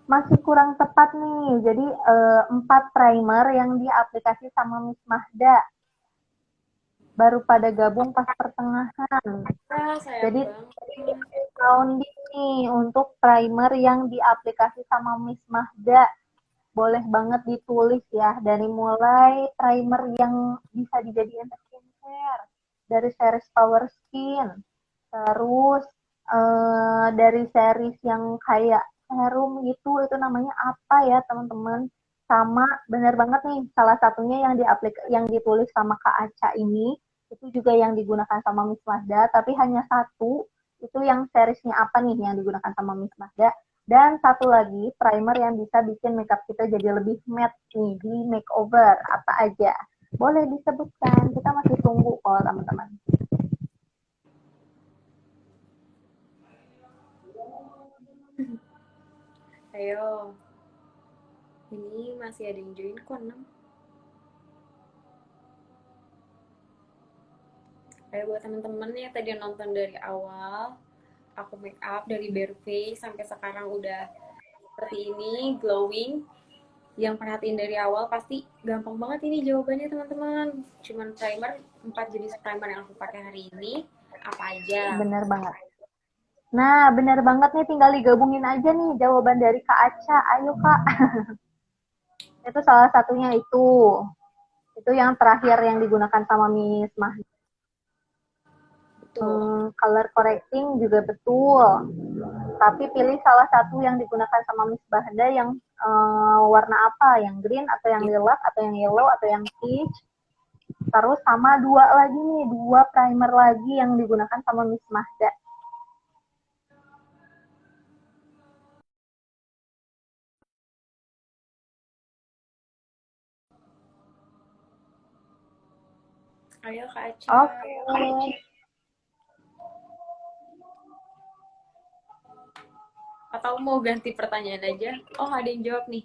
Masih kurang tepat nih. Jadi 4 primer yang di aplikasi sama Miss Mahda. Baru pada gabung pas pertengahan. Sayang Jadi banget. rounding nih untuk primer yang di aplikasi sama Miss Mahda. Boleh banget ditulis ya. Dari mulai primer yang bisa dijadikan skincare. Dari series Power Skin. Terus dari series yang kayak serum gitu, itu namanya apa ya teman-teman? Sama benar banget nih, salah satunya yang ditulis sama Kak Aca ini, itu juga yang digunakan sama Miss Mahda, tapi hanya satu, itu yang seriesnya apa nih yang digunakan sama Miss Mahda. Dan satu lagi, primer yang bisa bikin makeup kita jadi lebih matte nih di makeover, apa aja. Boleh disebutkan, kita masih tunggu kok teman-teman. Ayo. Ini masih ada yang join kok 6. Ayo buat temen-temen yang tadi nonton dari awal, aku make up dari bare face sampai sekarang udah seperti ini, glowing. Yang perhatiin dari awal pasti gampang banget ini jawabannya teman-teman. Cuman primer, 4 jenis primer yang aku pakai hari ini, apa aja? Bener banget. Nah, bener banget nih, tinggal digabungin aja nih jawaban dari Kak Aca. Ayo Kak. Itu salah satunya itu. Itu yang terakhir yang digunakan sama Miss Mahdi. Betul. Color correcting juga betul. Tapi pilih salah satu yang digunakan sama Miss Bahda yang warna apa? Yang green atau yang lilac atau yang yellow atau yang peach. Terus sama dua lagi nih, 2 primer lagi yang digunakan sama Miss Mahda. Ayo Kak Aca. Oke. Atau mau ganti pertanyaan aja? Oh, ada yang jawab nih.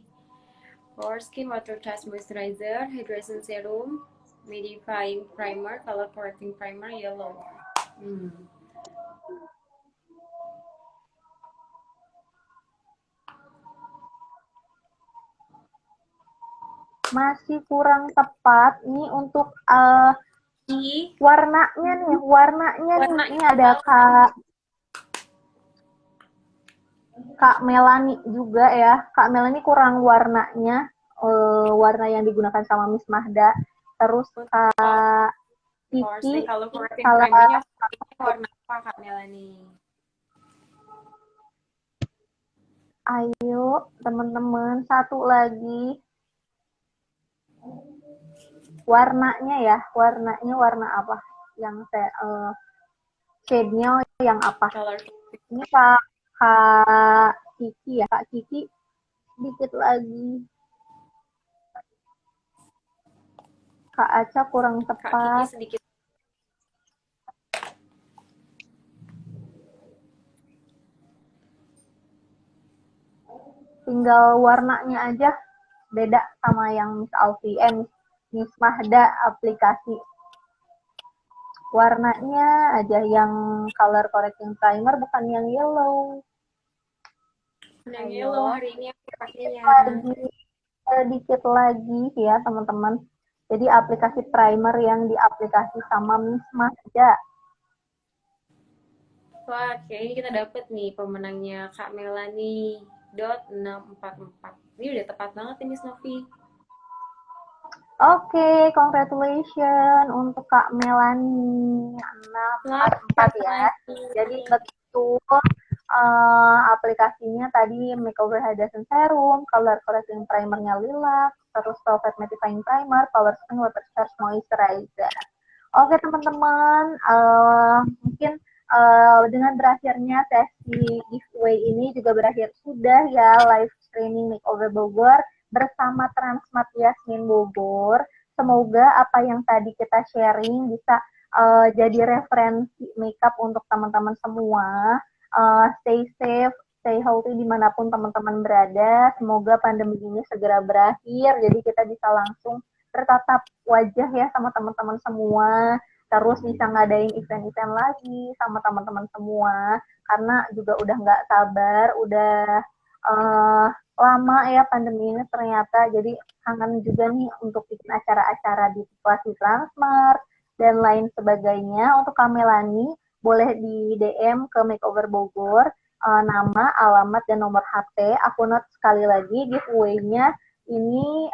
Pore Skin Water Touch Moisturizer, Hydration Serum, Mattifying Primer, Color Correcting Primer, Yellow. Masih kurang tepat nih untuk warnanya nih. Ini ada Kak Melani juga ya. Kak Melani kurang warnanya, warna yang digunakan sama Miss Mahda. Terus Kak Kiki, kalau correcting salah primernya warna apa Kak Melani? Ayo teman-teman, satu lagi. Warnanya ya, warnanya warna apa? Yang shade-nya yang apa? Ini Kak Kiki ya, Kak Kiki sedikit lagi. Kak Aca kurang tepat. Kak Kiki sedikit. Tinggal warnanya aja beda sama yang Miss Alfi, Miss Mahda aplikasi. Warnanya aja yang color correcting primer bukan yang yellow. Yang yellow hari ini aku pakainya. Sedikit lagi ya teman-teman. Jadi aplikasi primer yang diaplikasi sama Miss Mahda. Wah, kayaknya kita dapet nih pemenangnya Kak Melani .644. Ini udah tepat banget ini Novi. Oke, congratulations untuk Kak Melani 644 ya. Jadi betul aplikasinya tadi Makeover Hydration Serum, Color Correcting Primernya lilac, terus Velvet Mattifying Primer, Power Skin Water Charge Moisturizer. Oke teman-teman, mungkin dengan berakhirnya sesi giveaway ini juga berakhir sudah ya live streaming Makeover Bogor bersama Transmart Yasmin Bogor. Semoga apa yang tadi kita sharing bisa jadi referensi makeup untuk teman-teman semua. Stay safe, stay healthy dimanapun teman-teman berada. Semoga pandemi ini segera berakhir, jadi kita bisa langsung bertatap wajah ya sama teman-teman semua. Terus bisa ngadain event-event lagi sama teman-teman semua. Karena juga udah nggak sabar, udah lama ya pandemi ini ternyata, jadi kangen juga nih untuk bikin acara-acara di situasi Transmart dan lain sebagainya. Untuk Kamelani boleh di DM ke Makeover Bogor, nama, alamat, dan nomor HP. Aku note sekali lagi giveaway-nya ini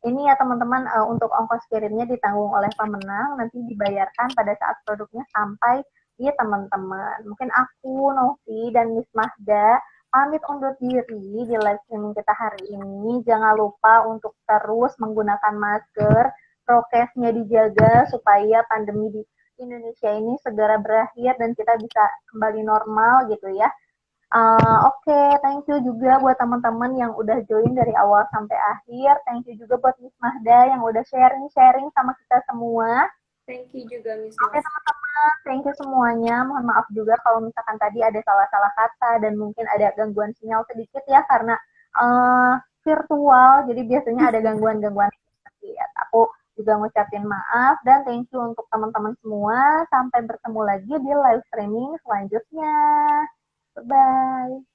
ini ya teman-teman, untuk ongkos kirimnya ditanggung oleh pemenang, nanti dibayarkan pada saat produknya sampai di teman-teman. Mungkin aku, Novi, dan Miss Mahda pamit undur diri di live streaming kita hari ini. Jangan lupa untuk terus menggunakan masker, prokesnya dijaga supaya pandemi di Indonesia ini segera berakhir dan kita bisa kembali normal gitu ya. Oke, thank you juga buat teman-teman yang udah join dari awal sampai akhir. Thank you juga buat Miss Mahda yang udah sharing-sharing sama kita semua. Thank you juga Miss Oke Mas. teman-teman, thank you semuanya. Mohon maaf juga kalau misalkan tadi ada salah-salah kata dan mungkin ada gangguan sinyal sedikit ya karena virtual, jadi biasanya ada gangguan-gangguan sedikit. Aku juga ngucapin maaf dan thank you untuk teman-teman semua. Sampai bertemu lagi di live streaming selanjutnya. Bye-bye.